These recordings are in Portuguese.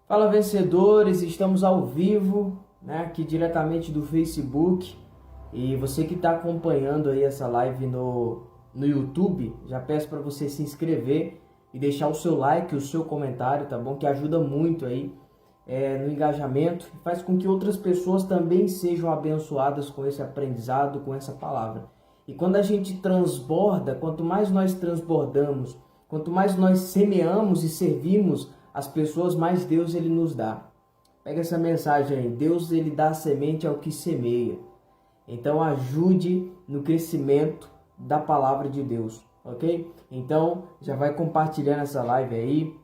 Fala, vencedores, estamos ao vivo, né, aqui diretamente do Facebook. E você que está acompanhando aí essa live no YouTube, já peço para você se inscrever e deixar o seu like, o seu comentário, tá bom? Que ajuda muito aí no engajamento e faz com que outras pessoas também sejam abençoadas com esse aprendizado, com essa palavra. E quando a gente transborda, quanto mais nós transbordamos, quanto mais nós semeamos e servimos as pessoas, mais Deus ele nos dá. Pega essa mensagem aí. Deus ele dá a semente ao que semeia. Então ajude no crescimento da palavra de Deus, ok? Então já vai compartilhando essa live aí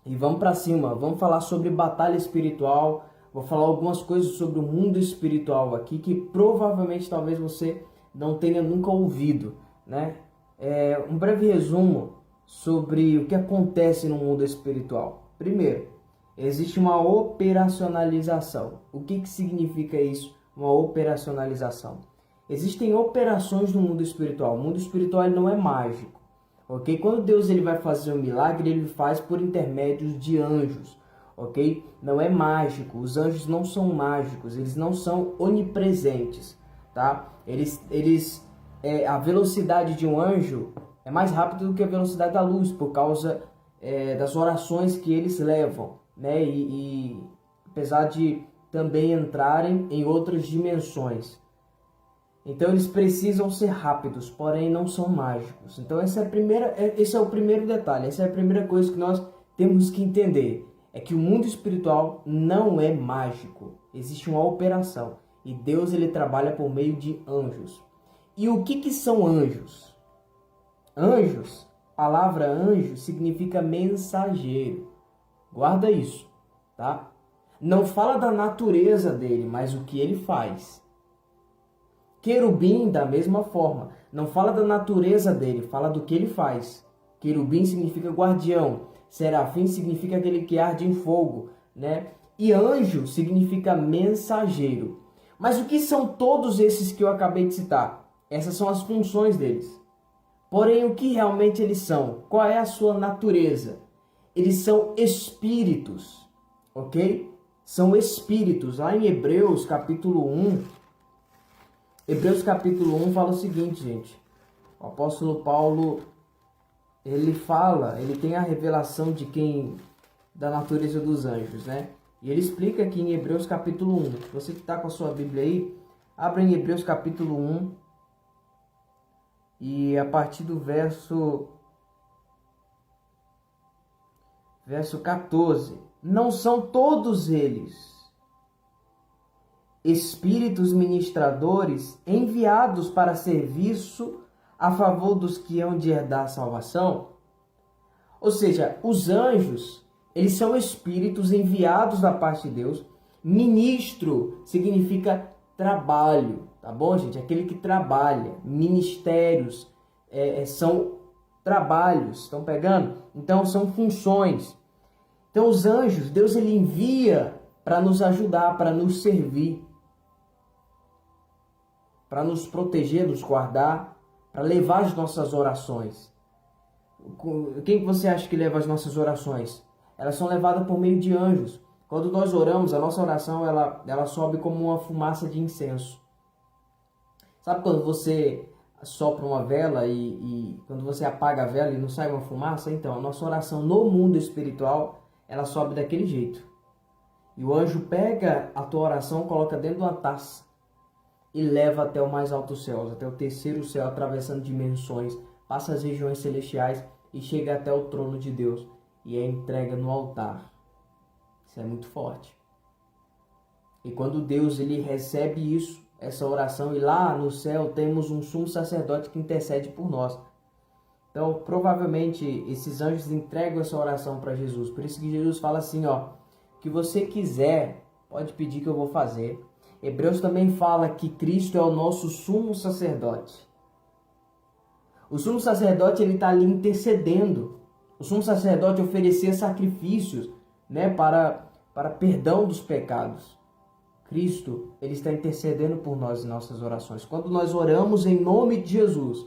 e vamos para cima. Vamos falar sobre batalha espiritual. Vou falar algumas coisas sobre o mundo espiritual aqui que provavelmente talvez você não tenha nunca ouvido, né? Um breve resumo sobre o que acontece no mundo espiritual. Primeiro, existe uma operacionalização. O que significa isso? Uma operacionalização. Existem operações no mundo espiritual. O mundo espiritual ele não é mágico, ok? Quando Deus ele vai fazer um milagre, ele faz por intermédios de anjos, ok? Não é mágico. Os anjos não são mágicos. Eles não são onipresentes, tá? A velocidade de um anjo é mais rápido do que a velocidade da luz, por causa das orações que eles levam, né? E apesar de também entrarem em outras dimensões. Então eles precisam ser rápidos, porém não são mágicos. Então esse é o primeiro detalhe, essa é a primeira coisa que nós temos que entender. É que o mundo espiritual não é mágico. Existe uma operação. E Deus ele trabalha por meio de anjos. E o que são anjos? Anjos, a palavra anjo significa mensageiro. Guarda isso, tá? Não fala da natureza dele, mas o que ele faz. Querubim, da mesma forma, não fala da natureza dele, fala do que ele faz. Querubim significa guardião, serafim significa aquele que arde em fogo, né? E anjo significa mensageiro. Mas o que são todos esses que eu acabei de citar? Essas são as funções deles. Porém, o que realmente eles são? Qual é a sua natureza? Eles são espíritos, ok? São espíritos. Lá em Hebreus capítulo 1, fala o seguinte, gente. O apóstolo Paulo, ele tem a revelação da natureza dos anjos, né? E ele explica aqui em Hebreus capítulo 1. Você que está com a sua Bíblia aí, abre em Hebreus capítulo 1. E a partir do verso 14. Não são todos eles espíritos ministradores enviados para serviço a favor dos que hão de herdar a salvação? Ou seja, os anjos, eles são espíritos enviados da parte de Deus. Ministro significa trabalho, tá bom, gente? Aquele que trabalha. Ministérios são trabalhos, estão pegando? Então, são funções. Então, os anjos, Deus ele envia para nos ajudar, para nos servir, para nos proteger, nos guardar, para levar as nossas orações. Quem que você acha que leva as nossas orações? Elas são levadas por meio de anjos. Quando nós oramos, a nossa oração ela sobe como uma fumaça de incenso. Sabe quando você sopra uma vela e quando você apaga a vela e não sai uma fumaça? Então, a nossa oração no mundo espiritual, ela sobe daquele jeito. E o anjo pega a tua oração, coloca dentro de uma taça e leva até o mais alto céu, até o terceiro céu, atravessando dimensões, passa as regiões celestiais e chega até o trono de Deus e é entrega no altar. Isso é muito forte. E quando Deus ele recebe isso, essa oração, e lá no céu temos um sumo sacerdote que intercede por nós. Então, provavelmente, esses anjos entregam essa oração para Jesus. Por isso que Jesus fala assim, ó, que você quiser, pode pedir que eu vou fazer. Hebreus também fala que Cristo é o nosso sumo sacerdote. O sumo sacerdote ele está ali intercedendo. O sumo sacerdote oferecia sacrifícios, né, para perdão dos pecados. Cristo, ele está intercedendo por nós em nossas orações. Quando nós oramos em nome de Jesus,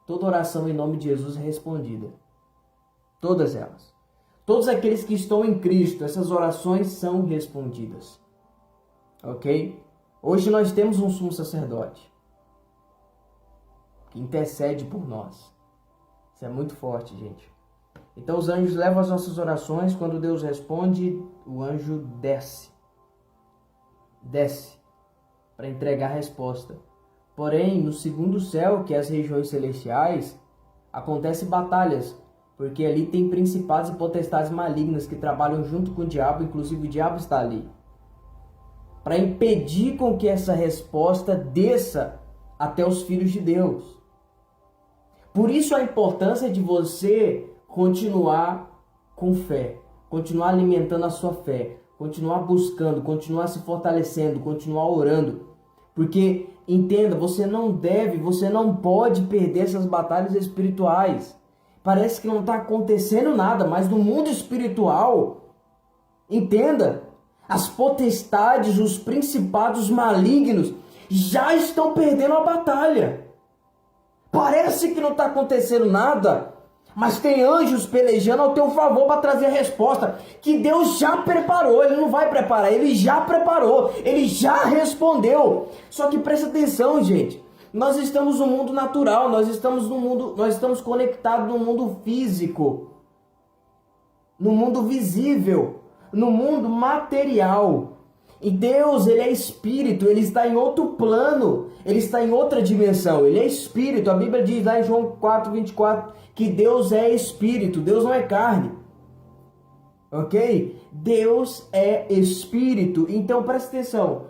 toda oração em nome de Jesus é respondida. Todas elas. todos aqueles que estão em Cristo, essas orações são respondidas. Ok? Hoje nós temos um sumo sacerdote que intercede por nós. Isso é muito forte, gente. Então os anjos levam as nossas orações, quando Deus responde, o anjo desce. Desce para entregar a resposta. Porém, no segundo céu, que é as regiões celestiais, acontecem batalhas, porque ali tem principados e potestades malignas que trabalham junto com o diabo, inclusive o diabo está ali, para impedir com que essa resposta desça até os filhos de Deus. Por isso a importância de você continuar com fé, continuar alimentando a sua fé, continuar buscando, continuar se fortalecendo, continuar orando. Porque, entenda, você não pode perder essas batalhas espirituais. Parece que não está acontecendo nada, mas no mundo espiritual, entenda, as potestades, os principados malignos já estão perdendo a batalha. Parece que não está acontecendo nada, mas tem anjos pelejando ao teu favor para trazer a resposta que Deus já preparou. Ele não vai preparar, ele já preparou, ele já respondeu. Só que presta atenção, gente. Nós estamos no mundo natural, nós estamos conectados no mundo físico, no mundo visível, no mundo material. E Deus, ele é espírito, ele está em outro plano, ele está em outra dimensão, ele é espírito. A Bíblia diz lá em João 4:24 que Deus é espírito, Deus não é carne. Ok? Deus é espírito. Então presta atenção,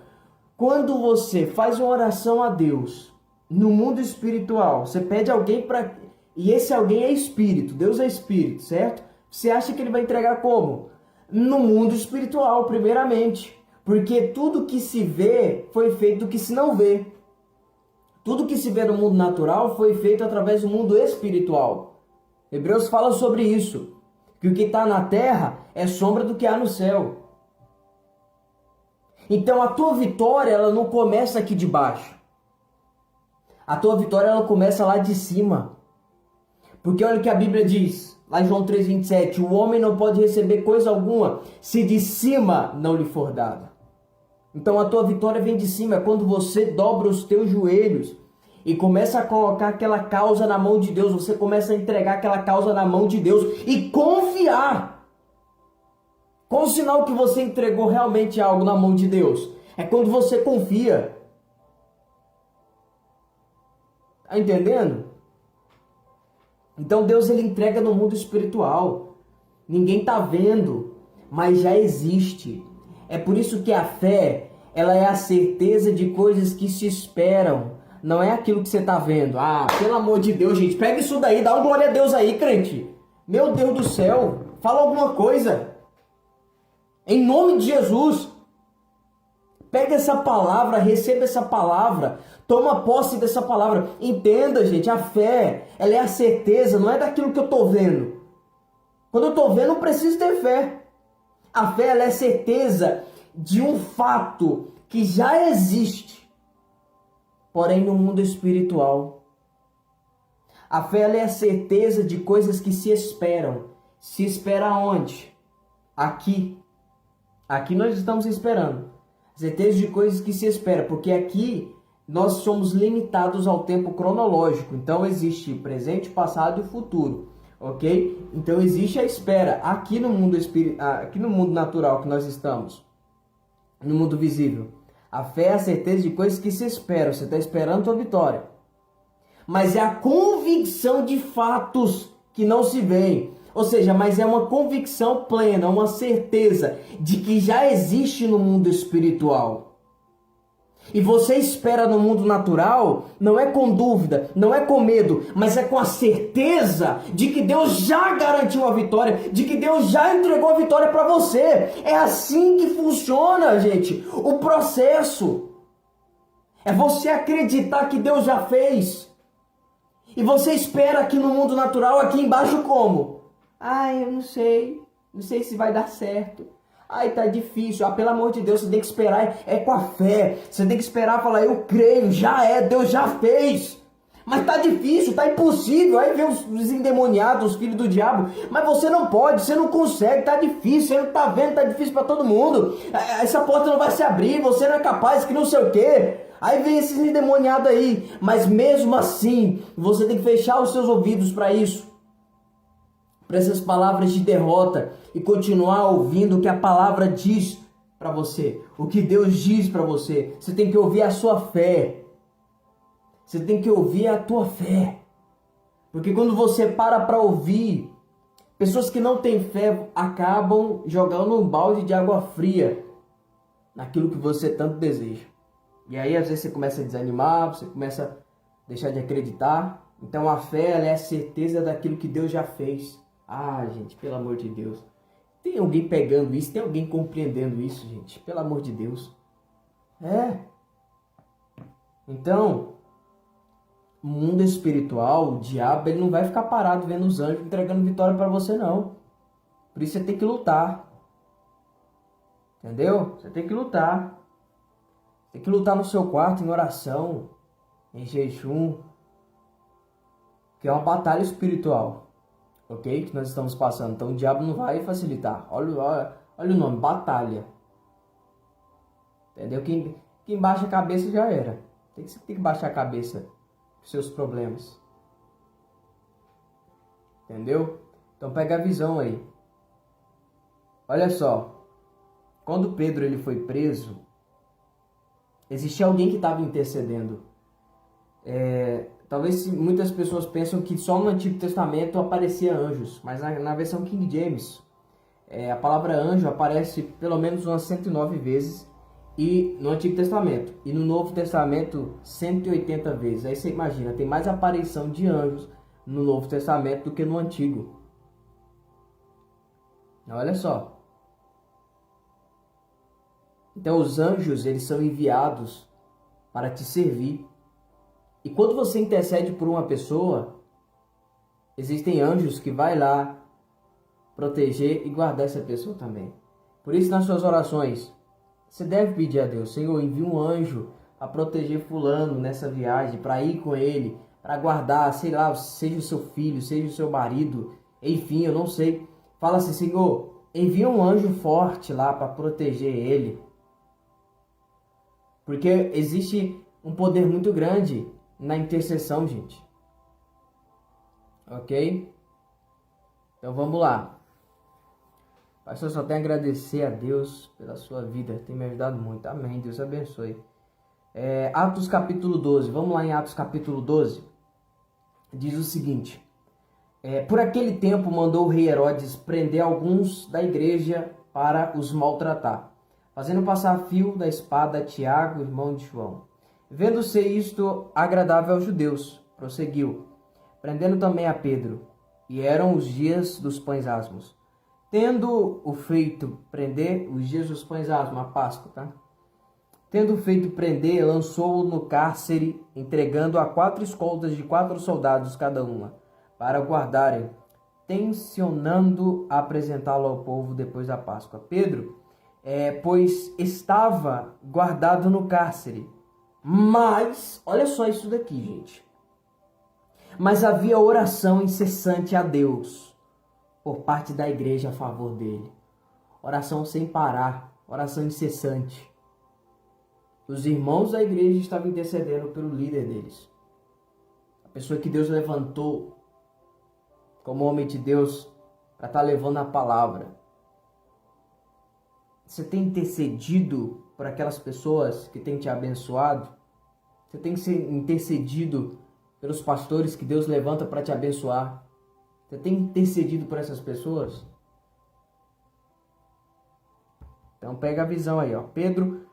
quando você faz uma oração a Deus no mundo espiritual, você pede alguém para... E esse alguém é espírito, Deus é espírito, certo? Você acha que ele vai entregar como? No mundo espiritual, primeiramente. Porque tudo que se vê foi feito do que se não vê. Tudo que se vê no mundo natural foi feito através do mundo espiritual. Hebreus fala sobre isso. Que o que está na terra é sombra do que há no céu. Então a tua vitória, ela não começa aqui de baixo. A tua vitória, ela começa lá de cima. Porque olha o que a Bíblia diz. Lá em João 3:27. O homem não pode receber coisa alguma se de cima não lhe for dada. Então a tua vitória vem de cima, é quando você dobra os teus joelhos e começa a colocar aquela causa na mão de Deus, você começa a entregar aquela causa na mão de Deus e confiar. Qual o sinal que você entregou realmente algo na mão de Deus? É quando você confia. Tá entendendo? Então Deus, ele entrega no mundo espiritual. Ninguém tá vendo, mas já existe. É por isso que a fé, ela é a certeza de coisas que se esperam. Não é aquilo que você está vendo. Ah, pelo amor de Deus, gente, pega isso daí, dá uma glória a Deus aí, crente. Meu Deus do céu, fala alguma coisa. Em nome de Jesus. Pega essa palavra, receba essa palavra, toma posse dessa palavra. Entenda, gente, a fé, ela é a certeza, não é daquilo que eu estou vendo. Quando eu estou vendo, eu preciso ter fé. A fé, ela é certeza de um fato que já existe, porém no mundo espiritual. A fé, ela é a certeza de coisas que se esperam. Se espera onde? Aqui. Aqui nós estamos esperando. Certeza de coisas que se esperam, porque aqui nós somos limitados ao tempo cronológico. Então existe presente, passado e futuro. Ok? Então existe a espera aqui no mundo aqui no mundo natural que nós estamos, no mundo visível. A fé é a certeza de coisas que se esperam. Você está esperando a tua vitória. Mas é a convicção de fatos que não se veem. Ou seja, mas é uma convicção plena, uma certeza de que já existe no mundo espiritual. E você espera no mundo natural, não é com dúvida, não é com medo, mas é com a certeza de que Deus já garantiu a vitória, de que Deus já entregou a vitória para você. É assim que funciona, gente, o processo. É você acreditar que Deus já fez. E você espera aqui no mundo natural, aqui embaixo como? Eu não sei se vai dar certo. Tá difícil. Pelo amor de Deus, você tem que esperar, é com a fé. Você tem que esperar e falar, eu creio, já é, Deus já fez. Mas tá difícil, tá impossível. Aí vem os endemoniados, os filhos do diabo. Mas você não pode, você não consegue, tá difícil, você não tá vendo, tá difícil para todo mundo. Essa porta não vai se abrir, você não é capaz, que não sei o quê. Aí vem esses endemoniados aí. Mas mesmo assim, você tem que fechar os seus ouvidos para isso. Para essas palavras de derrota. E continuar ouvindo o que a palavra diz para você. O que Deus diz para você. Você tem que ouvir a sua fé. Você tem que ouvir a tua fé. Porque quando você para ouvir, pessoas que não têm fé acabam jogando um balde de água fria naquilo que você tanto deseja. E aí às vezes você começa a desanimar, você começa a deixar de acreditar. Então a fé, ela é a certeza daquilo que Deus já fez. Ah, gente, pelo amor de Deus. Tem alguém pegando isso? Tem alguém compreendendo isso, gente? Pelo amor de Deus. Então, o mundo espiritual, o diabo, ele não vai ficar parado vendo os anjos entregando vitória para você, não. Por isso você tem que lutar. Entendeu? Você tem que lutar. Tem que lutar no seu quarto, em oração, em jejum. Que é uma batalha espiritual. Ok? Que nós estamos passando. Então o diabo não vai facilitar. Olha o nome, batalha. Entendeu? Quem baixa a cabeça já era. Tem que baixar a cabeça dos seus problemas. Entendeu? Então pega a visão aí. Olha só. Quando Pedro ele foi preso, existia alguém que estava intercedendo. Talvez muitas pessoas pensam que só no Antigo Testamento aparecia anjos, mas na versão King James, a palavra anjo aparece pelo menos umas 109 vezes e no Antigo Testamento. E no Novo Testamento, 180 vezes. Aí você imagina, tem mais aparição de anjos no Novo Testamento do que no Antigo. Olha só. Então os anjos, eles são enviados para te servir. E quando você intercede por uma pessoa, existem anjos que vai lá proteger e guardar essa pessoa também. Por isso, nas suas orações, você deve pedir a Deus: Senhor, envia um anjo a proteger fulano nessa viagem, para ir com ele, para guardar, sei lá, seja o seu filho, seja o seu marido, enfim, eu não sei. Fala assim: Senhor, envia um anjo forte lá para proteger ele. Porque existe um poder muito grande na intercessão, gente. Ok? Então vamos lá. Pastor, só tenho a agradecer a Deus pela sua vida. Tem me ajudado muito. Amém. Deus abençoe. Atos capítulo 12. Vamos lá em Atos capítulo 12. Diz o seguinte. Por aquele tempo mandou o rei Herodes prender alguns da igreja para os maltratar, fazendo passar fio da espada a Tiago, irmão de João. Vendo-se isto agradável aos judeus, prosseguiu, prendendo também a Pedro. E eram os dias dos pães asmos. Tendo o feito prender, os dias dos pães asmos, a Páscoa, tá? Tendo feito prender, lançou-o no cárcere, entregando a 4 escoltas de 4 soldados cada uma, para guardarem, tencionando apresentá-lo ao povo depois da Páscoa. Pedro, pois estava guardado no cárcere. Mas, olha só isso daqui, gente. Mas havia oração incessante a Deus por parte da igreja a favor dele. Oração sem parar, oração incessante. Os irmãos da igreja estavam intercedendo pelo líder deles. A pessoa que Deus levantou como homem de Deus para estar levando a palavra. Você tem intercedido por aquelas pessoas que têm te abençoado? Você tem intercedido pelos pastores que Deus levanta para te abençoar? Você tem intercedido por essas pessoas? Então pega a visão aí, ó. Pedro,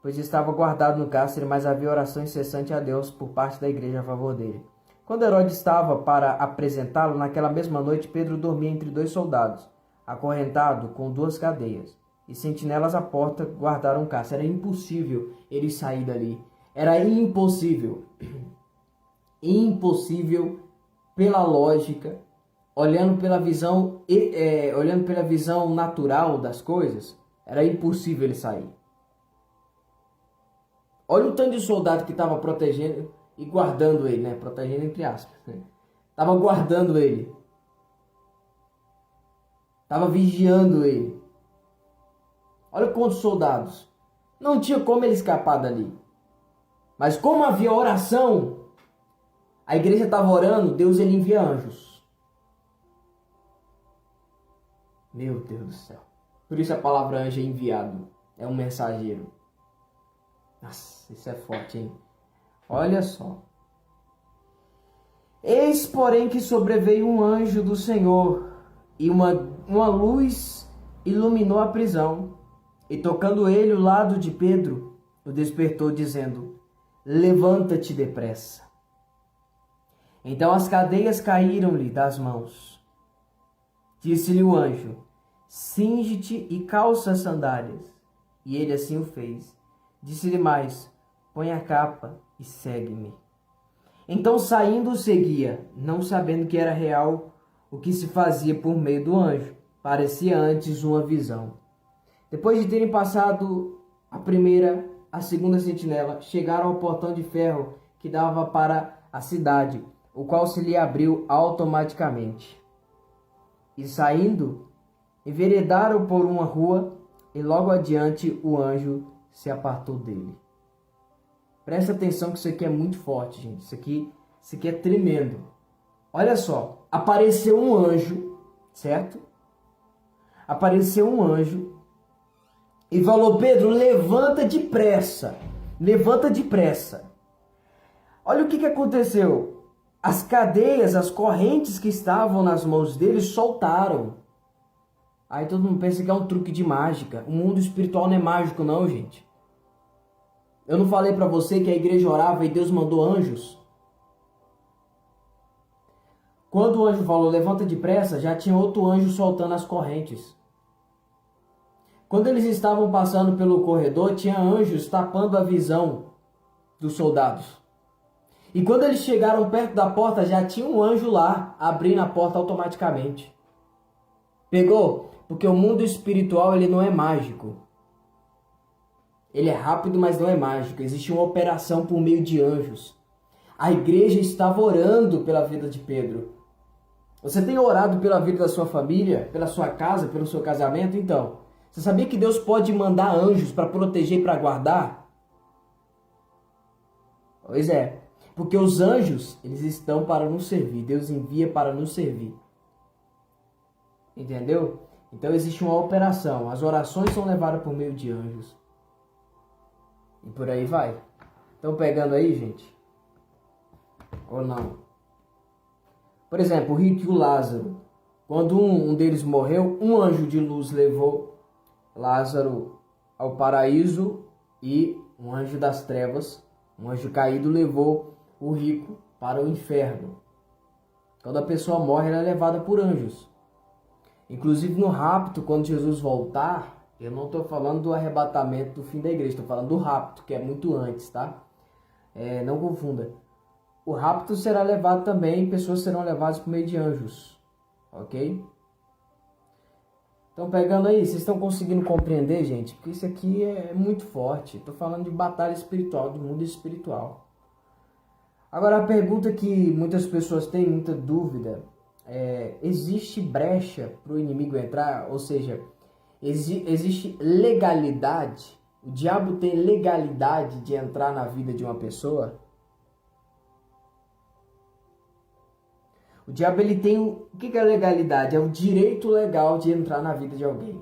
pois estava guardado no cárcere, mas havia oração incessante a Deus por parte da igreja a favor dele. Quando Herodes estava para apresentá-lo, naquela mesma noite, Pedro dormia entre 2 soldados, acorrentado com 2 cadeias. E sentinelas à porta guardaram o cárcere. Era impossível ele sair dali. Era impossível. Impossível pela lógica, olhando pela visão natural das coisas, era impossível ele sair. Olha o tanto de soldado que estava protegendo e guardando ele, né? Protegendo entre aspas. Tava guardando ele. Tava vigiando ele. Olha quantos soldados. Não tinha como ele escapar dali. Mas como havia oração, a igreja estava orando, Deus ele envia anjos. Meu Deus do céu. Por isso a palavra anjo é enviado. É um mensageiro. Nossa, isso é forte, hein? Olha só. Eis, porém, que sobreveio um anjo do Senhor, e uma luz iluminou a prisão. E tocando ele o lado de Pedro, o despertou, dizendo: levanta-te depressa. Então as cadeias caíram-lhe das mãos. Disse-lhe o anjo: cinge-te e calça as sandálias. E ele assim o fez. Disse-lhe mais: põe a capa e segue-me. Então saindo o seguia, não sabendo que era real o que se fazia por meio do anjo. Parecia antes uma visão. Depois de terem passado a primeira, a segunda sentinela, chegaram ao portão de ferro que dava para a cidade, o qual se lhe abriu automaticamente. E saindo, enveredaram por uma rua, e logo adiante o anjo se apartou dele. Presta atenção que isso aqui é muito forte, gente. Isso aqui é tremendo. Olha só, apareceu um anjo, certo? Apareceu um anjo e falou: Pedro, levanta depressa. Levanta depressa. Olha o que aconteceu. As cadeias, as correntes que estavam nas mãos dele soltaram. Aí todo mundo pensa que é um truque de mágica. O mundo espiritual não é mágico não, gente. Eu não falei para você que a igreja orava e Deus mandou anjos? Quando o anjo falou, levanta depressa, já tinha outro anjo soltando as correntes. Quando eles estavam passando pelo corredor, tinha anjos tapando a visão dos soldados. E quando eles chegaram perto da porta, já tinha um anjo lá, abrindo a porta automaticamente. Pegou? Porque o mundo espiritual ele não é mágico. Ele é rápido, mas não é mágico. Existe uma operação por meio de anjos. A igreja estava orando pela vida de Pedro. Você tem orado pela vida da sua família, pela sua casa, pelo seu casamento? Então, você sabia que Deus pode mandar anjos para proteger e para guardar? Pois é, porque os anjos, eles estão para nos servir. Deus envia para nos servir. Entendeu? Então existe uma operação. As orações são levadas por meio de anjos. E por aí vai. Estão pegando aí, gente? Ou não? Por exemplo, o rico e o Lázaro. Quando um deles morreu, um anjo de luz levou Lázaro ao paraíso e um anjo das trevas, um anjo caído, levou o rico para o inferno. Quando a pessoa morre, ela é levada por anjos. Inclusive no rapto, quando Jesus voltar, eu não estou falando do arrebatamento do fim da igreja, estou falando do rapto, que é muito antes, tá? Não confunda. O rapto será levado também, pessoas serão levadas por meio de anjos, ok? Estão pegando aí? Vocês estão conseguindo compreender, gente? Porque isso aqui é muito forte. Estou falando de batalha espiritual, do mundo espiritual. Agora, a pergunta que muitas pessoas têm muita dúvida existe brecha para o inimigo entrar? Ou seja, existe legalidade? O diabo tem legalidade de entrar na vida de uma pessoa? O diabo ele tem o que é legalidade? É o direito legal de entrar na vida de alguém.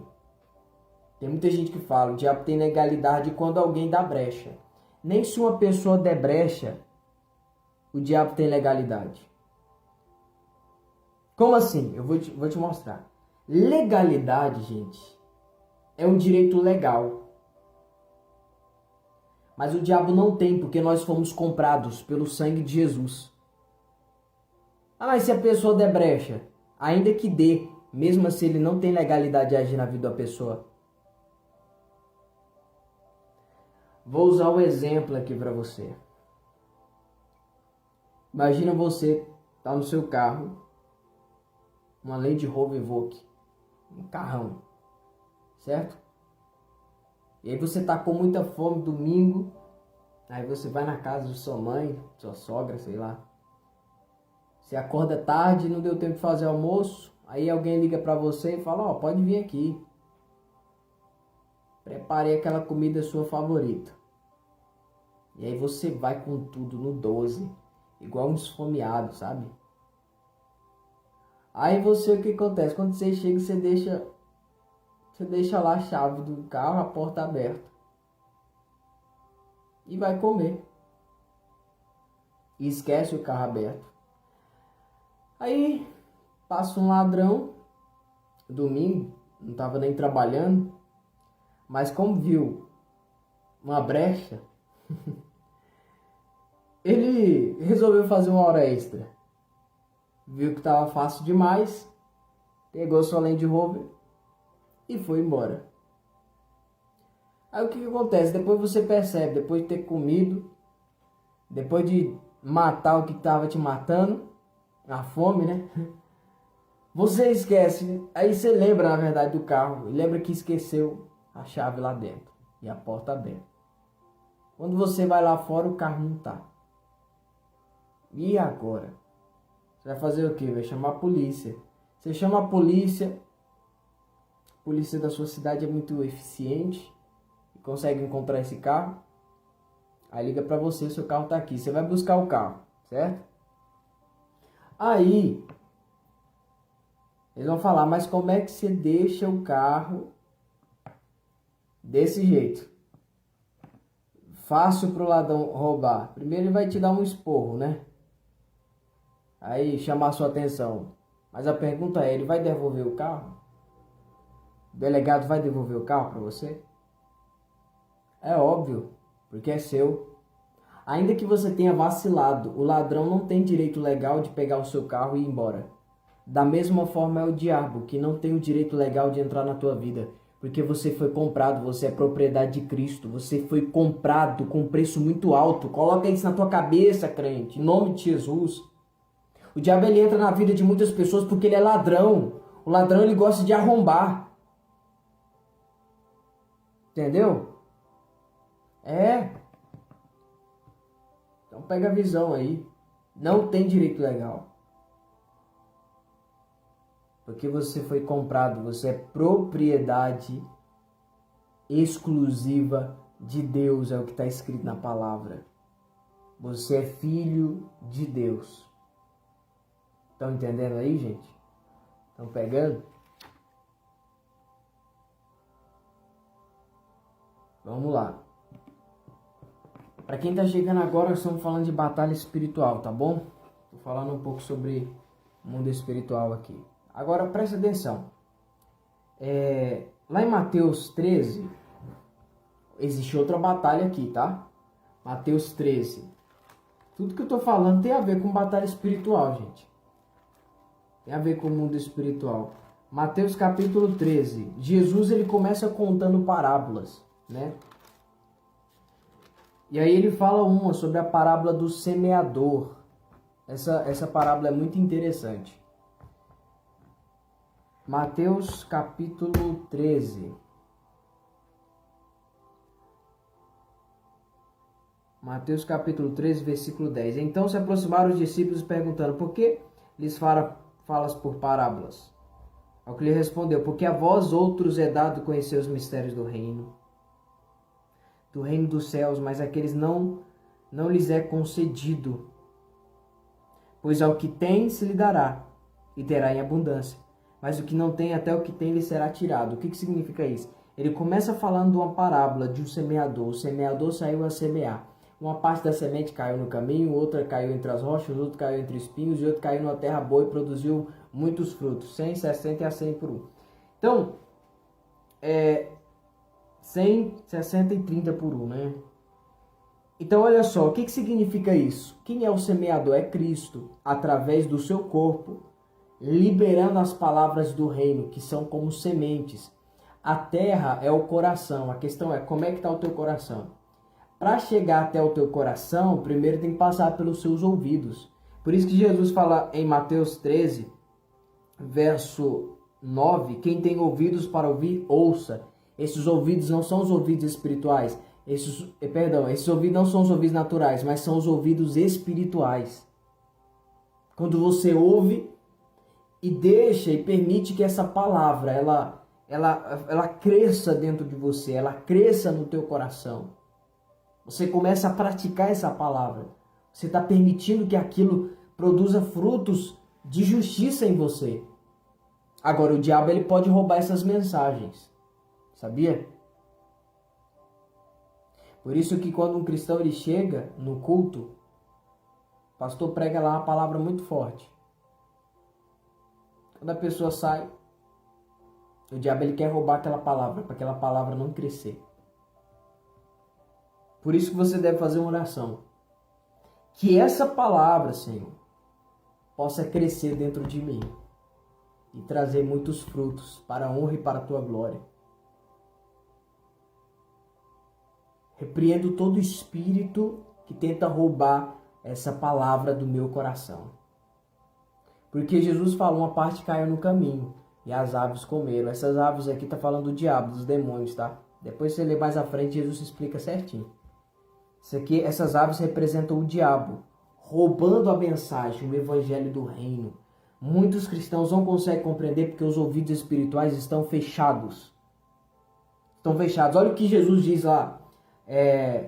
Tem muita gente que fala, o diabo tem legalidade quando alguém dá brecha. Nem se uma pessoa der brecha, o diabo tem legalidade. Como assim? Eu vou te mostrar. Legalidade, gente, é um direito legal. Mas o diabo não tem, porque nós fomos comprados pelo sangue de Jesus. Mas se a pessoa der brecha, ainda que dê, mesmo assim ele não tem legalidade de agir na vida da pessoa. Vou usar um exemplo aqui para você. Imagina você tá no seu carro, uma Land Rover Evoque, um carrão, certo? E aí você tá com muita fome, domingo, Aí você vai na casa de sua mãe, sua sogra, sei lá. Você acorda tarde, não deu tempo de fazer almoço. Aí alguém liga pra você e fala, ó, pode vir aqui. Preparei aquela comida sua favorita. E aí você vai com tudo no 12. Igual um esfomeado, sabe? Aí você, o que acontece? Quando você chega, você deixa lá a chave do carro, a porta aberta. E vai comer. E esquece o carro aberto. Aí passa um ladrão, domingo, não estava nem trabalhando, mas como viu uma brecha, ele resolveu fazer uma hora extra. Viu que estava fácil demais, pegou sua Land Rover e foi embora. Aí o que acontece? Depois você percebe, depois de ter comido, depois de matar o que estava te matando, a fome, né? Você esquece, aí você lembra na verdade do carro, e lembra que esqueceu a chave lá dentro e a porta aberta. Quando você vai lá fora, o carro não tá. E agora? Você vai fazer o quê? Vai chamar a polícia. Você chama a polícia da sua cidade é muito eficiente e consegue encontrar esse carro. Aí liga pra você, seu carro tá aqui. Você vai buscar o carro, certo? Aí eles vão falar, mas como é que você deixa o carro desse jeito? Fácil pro ladrão roubar. Primeiro ele vai te dar um esporro, né? Aí chamar a sua atenção. Mas a pergunta é, ele vai devolver o carro? O delegado vai devolver o carro para você? É óbvio, porque é seu. Ainda que você tenha vacilado, o ladrão não tem direito legal de pegar o seu carro e ir embora. Da mesma forma é o diabo, que não tem o direito legal de entrar na tua vida. Porque você foi comprado, você é propriedade de Cristo. Você foi comprado com um preço muito alto. Coloca isso na tua cabeça, crente, em nome de Jesus. O diabo ele entra na vida de muitas pessoas porque ele é ladrão. O ladrão ele gosta de arrombar. Entendeu? É. Então pega a visão aí. Não tem direito legal. Porque você foi comprado, você é propriedade exclusiva de Deus, é o que está escrito na palavra. Você é filho de Deus. Estão entendendo aí, gente? Estão pegando? Vamos lá. Para quem está chegando agora, nós estamos falando de batalha espiritual, tá bom? Estou falando um pouco sobre o mundo espiritual aqui. Agora presta atenção. Lá em Mateus 13, existe outra batalha aqui, tá? Mateus 13. Tudo que eu estou falando tem a ver com batalha espiritual, gente. Tem a ver com o mundo espiritual. Mateus capítulo 13. Jesus ele começa contando parábolas, né? E aí ele fala uma sobre a parábola do semeador. Essa parábola é muito interessante. Mateus capítulo 13. Mateus capítulo 13, versículo 10. Então se aproximaram os discípulos perguntando, por que lhes falas por parábolas? Ao que lhe respondeu, porque a vós outros é dado conhecer os mistérios do reino dos céus, mas aqueles não lhes é concedido. Pois ao que tem se lhe dará, e terá em abundância. Mas o que não tem, até o que tem lhe será tirado. O que significa isso? Ele começa falando de uma parábola de um semeador. O semeador saiu a semear. Uma parte da semente caiu no caminho, outra caiu entre as rochas, outra caiu entre espinhos, e outra caiu numa terra boa e produziu muitos frutos. 100, 60 e a 100 por um. Então, 100, 60 e 30 por um, né? Então, olha só, o que significa isso? Quem é o semeador? É Cristo, através do seu corpo, liberando as palavras do reino, que são como sementes. A terra é o coração. A questão é, como é que está o teu coração? Para chegar até o teu coração, primeiro tem que passar pelos seus ouvidos. Por isso que Jesus fala em Mateus 13, verso 9, quem tem ouvidos para ouvir, ouça. Esses ouvidos não são os ouvidos espirituais. esses ouvidos não são os ouvidos naturais, mas são os ouvidos espirituais. Quando você ouve e deixa e permite que essa palavra, ela cresça dentro de você, ela cresça no teu coração. Você começa a praticar essa palavra. Você está permitindo que aquilo produza frutos de justiça em você. Agora, o diabo ele pode roubar essas mensagens. Sabia? Por isso que quando um cristão ele chega no culto, o pastor prega lá uma palavra muito forte. Quando a pessoa sai, o diabo ele quer roubar aquela palavra, para aquela palavra não crescer. Por isso que você deve fazer uma oração. Que essa palavra, Senhor, possa crescer dentro de mim e trazer muitos frutos para a honra e para a tua glória. Repreendo todo espírito que tenta roubar essa palavra do meu coração. Porque Jesus falou, uma parte caiu no caminho e as aves comeram. Essas aves aqui tá falando do diabo, dos demônios, tá? Depois você lê mais à frente, Jesus explica certinho. Isso aqui, essas aves representam o diabo, roubando a mensagem, o evangelho do reino. Muitos cristãos não conseguem compreender porque os ouvidos espirituais estão fechados. Estão fechados. Olha o que Jesus diz lá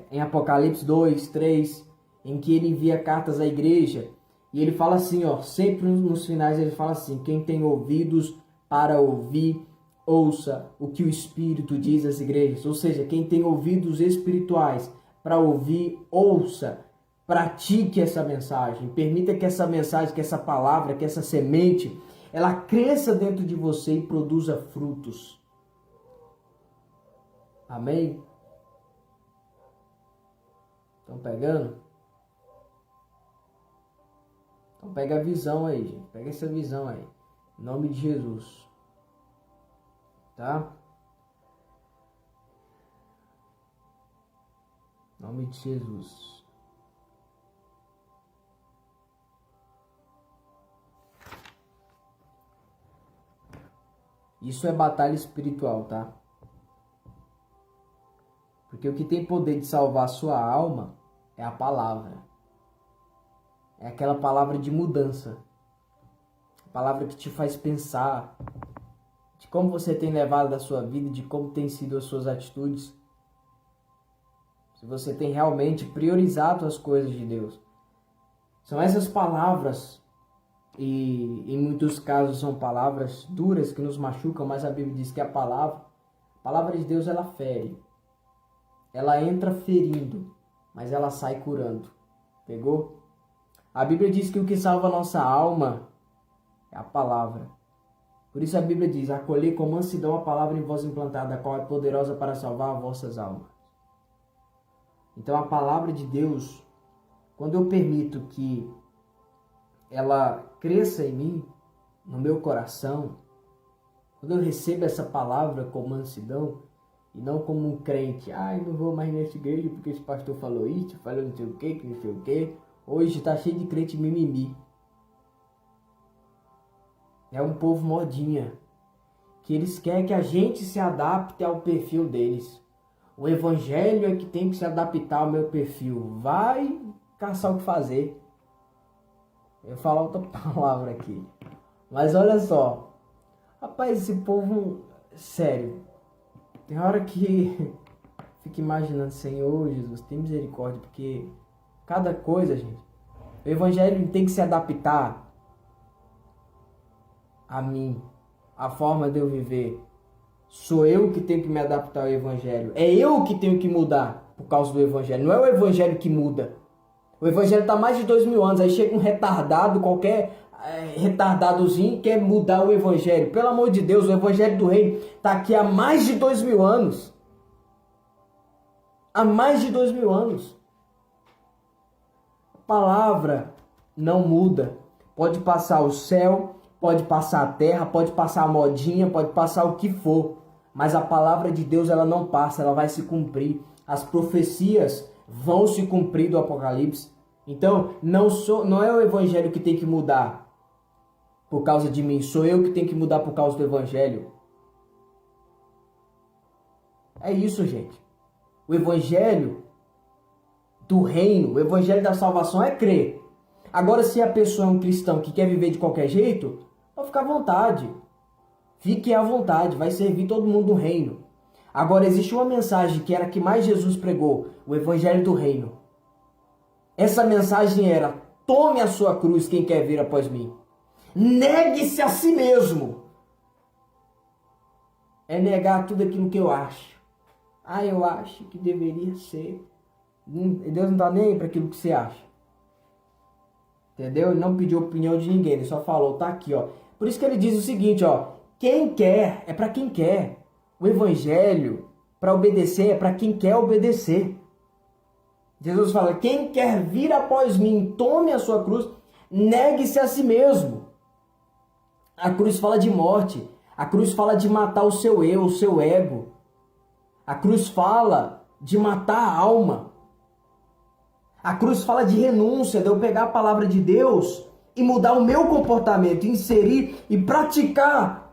em Apocalipse 2, 3, em que ele envia cartas à igreja. E ele fala assim, ó, sempre nos finais ele fala assim, quem tem ouvidos para ouvir, ouça o que o Espírito diz às igrejas. Ou seja, quem tem ouvidos espirituais para ouvir, ouça, pratique essa mensagem. Permita que essa mensagem, que essa palavra, que essa semente, ela cresça dentro de você e produza frutos. Amém? Estão pegando? Então pega a visão aí, gente. Pega essa visão aí. Em nome de Jesus. Tá? Em nome de Jesus. Isso é batalha espiritual, tá? Porque o que tem poder de salvar a sua alma é a palavra. É aquela palavra de mudança. A palavra que te faz pensar de como você tem levado a sua vida, de como tem sido as suas atitudes. Se você tem realmente priorizado as coisas de Deus. São essas palavras, e em muitos casos são palavras duras que nos machucam, mas a Bíblia diz que a palavra de Deus, ela fere. Ela entra ferindo, mas ela sai curando. Pegou? A Bíblia diz que o que salva a nossa alma é a palavra. Por isso a Bíblia diz, acolhei com mansidão a palavra em vós implantada, a qual é poderosa para salvar as vossas almas. Então a palavra de Deus, quando eu permito que ela cresça em mim, no meu coração, quando eu recebo essa palavra com mansidão, e não como um crente, não vou mais nessa igreja porque esse pastor falou isso, falou não sei o que, não sei o que. Hoje está cheio de crente mimimi. É um povo modinha, que eles querem que a gente se adapte ao perfil deles. O evangelho é que tem que se adaptar ao meu perfil. Vai caçar o que fazer. Eu vou falar outra palavra aqui. Mas olha só. Rapaz, esse povo... Sério. Tem hora que... Fico imaginando, Senhor Jesus, tem misericórdia. Porque cada coisa, gente... O evangelho tem que se adaptar a mim. A forma de eu viver. Sou eu que tenho que me adaptar ao evangelho. É eu que tenho que mudar por causa do evangelho. Não é o evangelho que muda. O evangelho está há mais de 2000 anos. Aí chega um retardado, qualquer retardadozinho, quer mudar o evangelho. Pelo amor de Deus, o evangelho do reino está aqui há mais de 2000 anos. Há mais de 2000 anos. A palavra não muda. Pode passar o céu, pode passar a terra, pode passar a modinha, pode passar o que for. Mas a palavra de Deus, ela não passa, ela vai se cumprir. As profecias vão se cumprir do Apocalipse. Então, não é o evangelho que tem que mudar por causa de mim. Sou eu que tenho que mudar por causa do evangelho. É isso, gente. O evangelho do reino, o evangelho da salvação é crer. Agora, se a pessoa é um cristão que quer viver de qualquer jeito, pode ficar à vontade. Fique à vontade, vai servir todo mundo no reino. Agora, existe uma mensagem que era a que mais Jesus pregou, o evangelho do reino. Essa mensagem era: tome a sua cruz quem quer vir após mim. Negue-se a si mesmo. É negar tudo aquilo que eu acho. Eu acho que deveria ser. Deus não está nem aí para aquilo que você acha. Entendeu? Ele não pediu opinião de ninguém, ele só falou, tá aqui, ó. Por isso que ele diz o seguinte, ó. Quem quer, é para quem quer. O evangelho, para obedecer, é para quem quer obedecer. Jesus fala, quem quer vir após mim, tome a sua cruz, negue-se a si mesmo. A cruz fala de morte. A cruz fala de matar o seu eu, o seu ego. A cruz fala de matar a alma. A cruz fala de renúncia, de eu pegar a palavra de Deus e mudar o meu comportamento, inserir e praticar.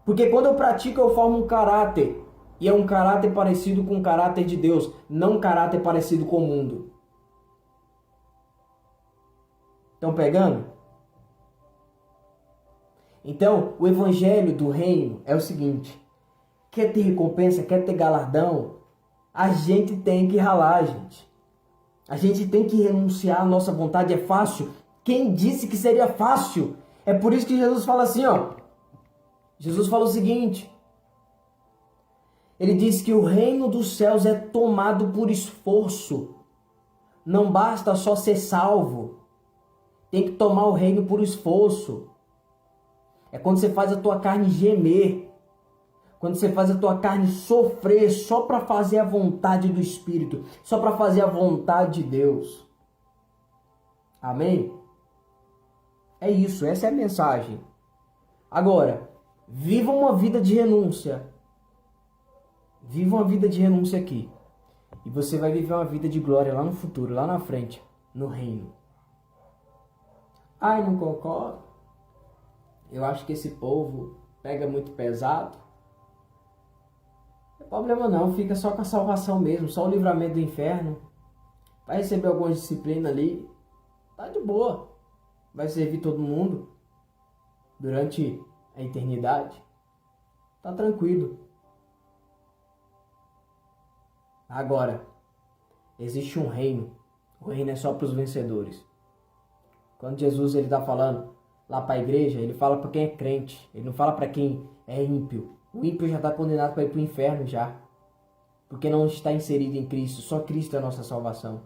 Porque quando eu pratico, eu formo um caráter. E é um caráter parecido com o caráter de Deus, não um caráter parecido com o mundo. Estão pegando? Então, o evangelho do reino é o seguinte: quer ter recompensa, quer ter galardão, a gente tem que ralar, gente. A gente tem que renunciar à nossa vontade. É fácil? Quem disse que seria fácil? É por isso que Jesus fala assim, ó. Jesus fala o seguinte. Ele diz que o reino dos céus é tomado por esforço. Não basta só ser salvo. Tem que tomar o reino por esforço. É quando você faz a tua carne gemer. Quando você faz a tua carne sofrer só para fazer a vontade do Espírito, só para fazer a vontade de Deus. Amém? É isso, essa é a mensagem. Agora, viva uma vida de renúncia. Viva uma vida de renúncia aqui. E você vai viver uma vida de glória lá no futuro, lá na frente, no reino. Não concordo. Eu acho que esse povo pega muito pesado. Não tem problema não, fica só com a salvação mesmo, só o livramento do inferno. Vai receber alguma disciplina ali, tá de boa. Vai servir todo mundo durante a eternidade. Tá tranquilo. Agora, existe um reino. O reino é só para os vencedores. Quando Jesus ele tá falando lá para a igreja, ele fala para quem é crente. Ele não fala para quem é ímpio. O ímpio já está condenado para ir para o inferno já. Porque não está inserido em Cristo. Só Cristo é a nossa salvação.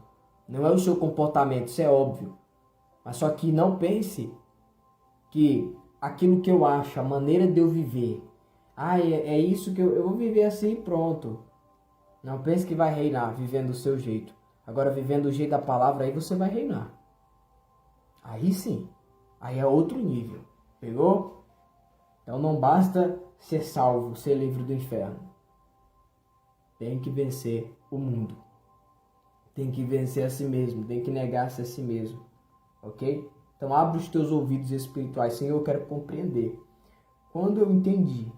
Não é o seu comportamento, isso é óbvio. Mas só que não pense que aquilo que eu acho, a maneira de eu viver, é isso que eu vou viver assim e pronto. Não pense que vai reinar vivendo do seu jeito. Agora, vivendo do jeito da palavra, aí você vai reinar. Aí sim. Aí é outro nível. Pegou? Então não basta ser salvo, ser livre do inferno. Tem que vencer o mundo. Tem que vencer a si mesmo. Tem que negar-se a si mesmo. Ok? Então abre os teus ouvidos espirituais. Senhor, eu quero compreender. Quando eu entendi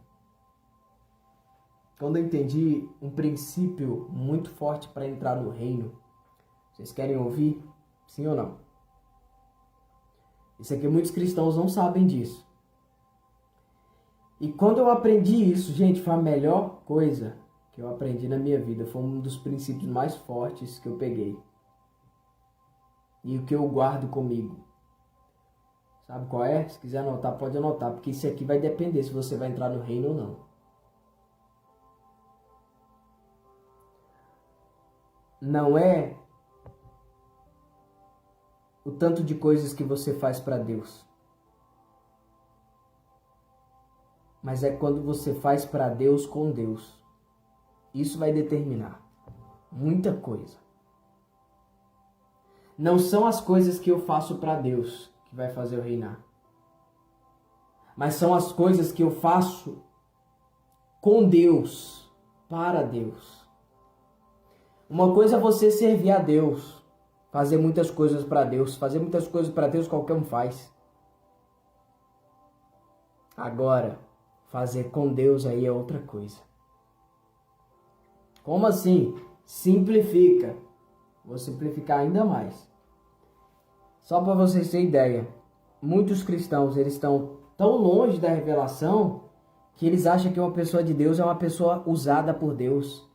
um princípio muito forte para entrar no reino, vocês querem ouvir? Sim ou não? Isso aqui muitos cristãos não sabem disso. E quando eu aprendi isso, gente, foi a melhor coisa que eu aprendi na minha vida. Foi um dos princípios mais fortes que eu peguei. E o que eu guardo comigo. Sabe qual é? Se quiser anotar, pode anotar. Porque isso aqui vai depender se você vai entrar no reino ou não. Não é o tanto de coisas que você faz para Deus. Mas é quando você faz para Deus com Deus. Isso vai determinar muita coisa. Não são as coisas que eu faço para Deus que vai fazer eu reinar. Mas são as coisas que eu faço com Deus, para Deus. Uma coisa é você servir a Deus, fazer muitas coisas para Deus. Fazer muitas coisas para Deus qualquer um faz. Agora, fazer com Deus aí é outra coisa. Como assim? simplifica. Vou simplificar ainda mais. Só para vocês terem ideia, muitos cristãos eles estão tão longe da revelação que eles acham que uma pessoa de Deus é uma pessoa usada por Deus.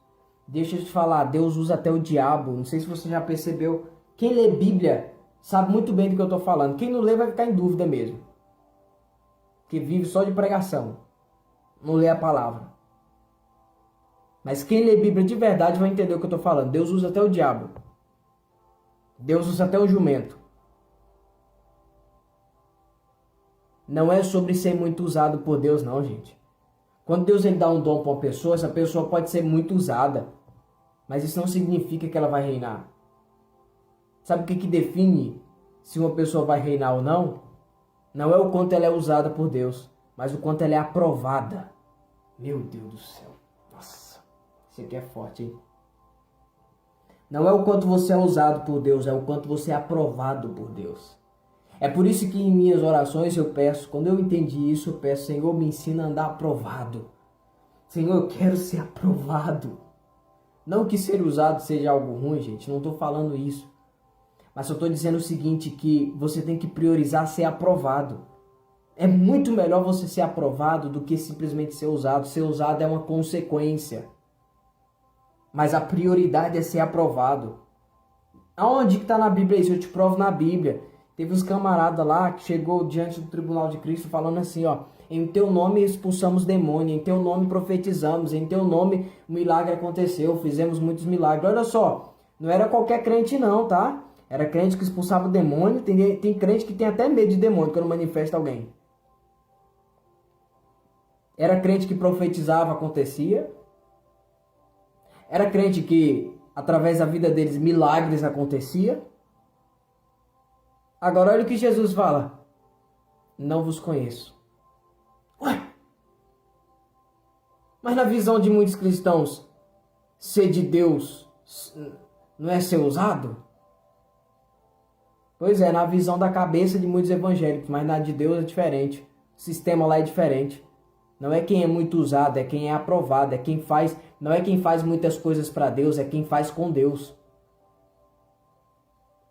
Deixa eu te falar, Deus usa até o diabo. Não sei se você já percebeu. Quem lê Bíblia sabe muito bem do que eu estou falando. Quem não lê vai ficar em dúvida mesmo. Que vive só de pregação. Não lê a palavra. Mas quem lê Bíblia de verdade vai entender o que eu estou falando. Deus usa até o diabo. Deus usa até o jumento. Não é sobre ser muito usado por Deus, não, gente. Quando Deus ele dá um dom para uma pessoa, essa pessoa pode ser muito usada. Mas isso não significa que ela vai reinar. Sabe o que define se uma pessoa vai reinar ou não? Não é o quanto ela é usada por Deus, mas o quanto ela é aprovada. Meu Deus do céu. Nossa, isso aqui é forte, hein? Não é o quanto você é usado por Deus, é o quanto você é aprovado por Deus. É por isso que em minhas orações eu peço, quando eu entendi isso, eu peço, Senhor, me ensina a andar aprovado. Senhor, eu quero ser aprovado. Não que ser usado seja algo ruim, gente, não estou falando isso. Mas eu estou dizendo o seguinte, que você tem que priorizar ser aprovado. É muito melhor você ser aprovado do que simplesmente ser usado. Ser usado é uma consequência. Mas a prioridade é ser aprovado. Aonde que está na Bíblia isso? Eu te provo na Bíblia. Teve uns camaradas lá que chegou diante do tribunal de Cristo falando assim, ó. Em teu nome expulsamos demônio, em teu nome profetizamos, em teu nome o milagre aconteceu, fizemos muitos milagres. Olha só, não era qualquer crente não, tá? Era crente que expulsava o demônio, tem crente que tem até medo de demônio quando manifesta alguém. Era crente que profetizava, acontecia. Era crente que, através da vida deles, milagres acontecia. Agora olha o que Jesus fala. Não vos conheço. Ué? Mas na visão de muitos cristãos, ser de Deus não é ser usado? Pois é, na visão da cabeça de muitos evangélicos, mas na de Deus é diferente. O sistema lá é diferente. Não é quem é muito usado, é quem é aprovado, é quem faz, não é quem faz muitas coisas para Deus, é quem faz com Deus.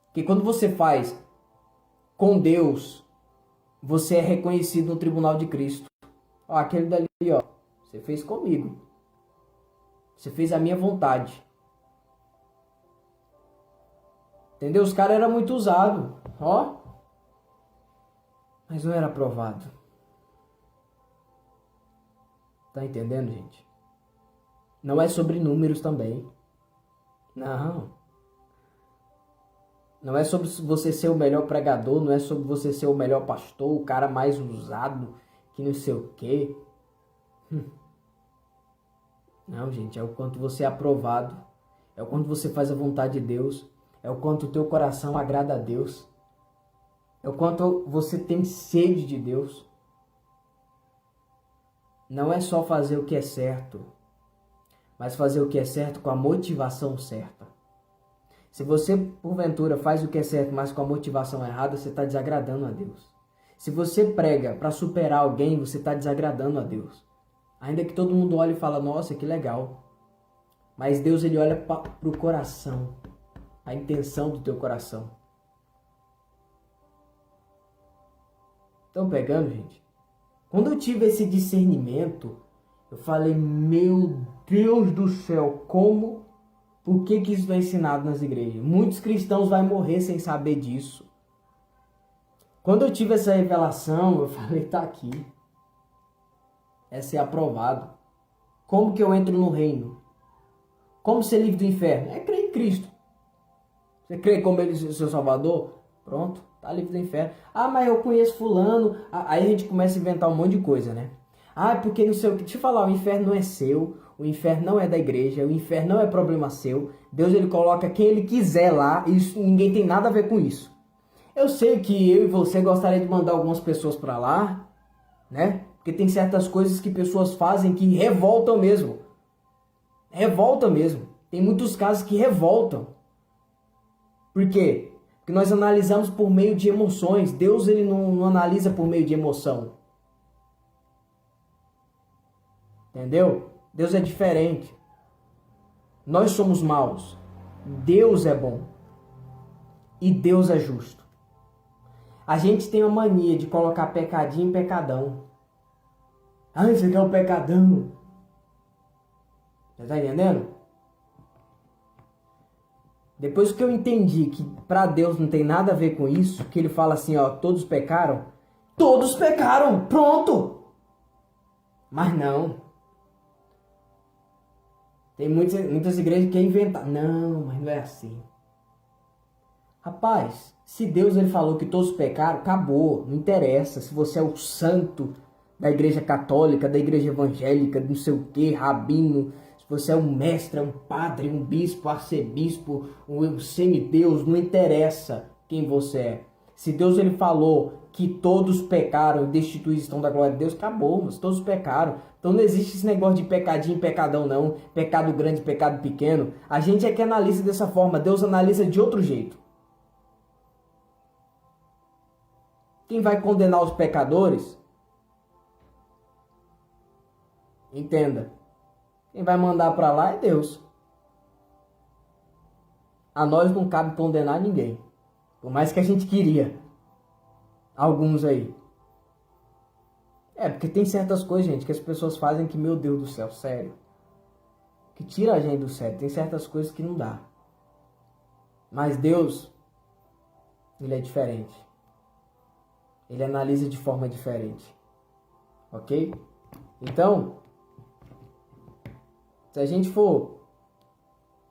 Porque quando você faz com Deus, você é reconhecido no tribunal de Cristo. Ó, aquele dali, ó, você fez comigo. Você fez a minha vontade. Entendeu? Os caras eram muito usados, ó. Mas não era aprovado. Tá entendendo, gente? Não é sobre números também. Não. Não é sobre você ser o melhor pregador, não é sobre você ser o melhor pastor, o cara mais usado, que não sei o quê. Não, gente, é o quanto você é aprovado. É o quanto você faz a vontade de Deus. É o quanto o teu coração agrada a Deus. É o quanto você tem sede de Deus. Não é só fazer o que é certo, mas fazer o que é certo com a motivação certa. Se você, porventura, faz o que é certo, mas com a motivação errada, você está desagradando a Deus. Se você prega para superar alguém, você está desagradando a Deus. Ainda que todo mundo olhe e fale, nossa, que legal. Mas Deus, ele olha para o coração, a intenção do teu coração. Estão pegando, gente? Quando eu tive esse discernimento, eu falei, meu Deus do céu, como... Por que isso não é ensinado nas igrejas? Muitos cristãos vão morrer sem saber disso. Quando eu tive essa revelação, eu falei, tá aqui. É ser aprovado. Como que eu entro no reino? Como ser livre do inferno? É crer em Cristo. Você crê como ele é seu Salvador? Pronto, tá livre do inferno. Ah, mas eu conheço fulano. Aí a gente começa a inventar um monte de coisa, né? Ah, porque não sei o que. Deixa eu falar, o inferno não é seu. O inferno não é da igreja. O inferno não é problema seu. Deus, ele coloca quem ele quiser lá. Isso, ninguém tem nada a ver com isso. Eu sei que eu e você gostaria de mandar algumas pessoas para lá, né? Porque tem certas coisas que pessoas fazem que revoltam mesmo. Revolta mesmo. Tem muitos casos que revoltam. Por quê? Porque nós analisamos por meio de emoções. Deus, ele não analisa por meio de emoção. Entendeu? Deus é diferente. Nós somos maus. Deus é bom. E Deus é justo. A gente tem a mania de colocar pecadinho em pecadão. Ah, isso aqui é um pecadão. Você tá entendendo? Depois que eu entendi que para Deus não tem nada a ver com isso, que ele fala assim, ó, todos pecaram, pronto. Mas não. Tem muitas igrejas que querem inventar. Não, mas não é assim. Rapaz, se Deus ele falou que todos pecaram, acabou. Não interessa se você é o santo da igreja católica, da igreja evangélica, não sei o que, rabino, se você é um mestre, um padre, um bispo, arcebispo, um semideus, não interessa quem você é. Se Deus ele falou que todos pecaram e destituídos estão da glória de Deus, acabou, mas todos pecaram. Então não existe esse negócio de pecadinho, pecadão não, pecado grande, pecado pequeno. A gente é que analisa dessa forma, Deus analisa de outro jeito. Quem vai condenar os pecadores, entenda, quem vai mandar para lá é Deus. A nós não cabe condenar ninguém, por mais que a gente queria. Alguns aí. Porque tem certas coisas, gente, que as pessoas fazem que, meu Deus do céu, sério, que tira a gente do sério. Tem certas coisas que não dá. Mas Deus, ele é diferente. Ele analisa de forma diferente. Ok? Então, se a gente for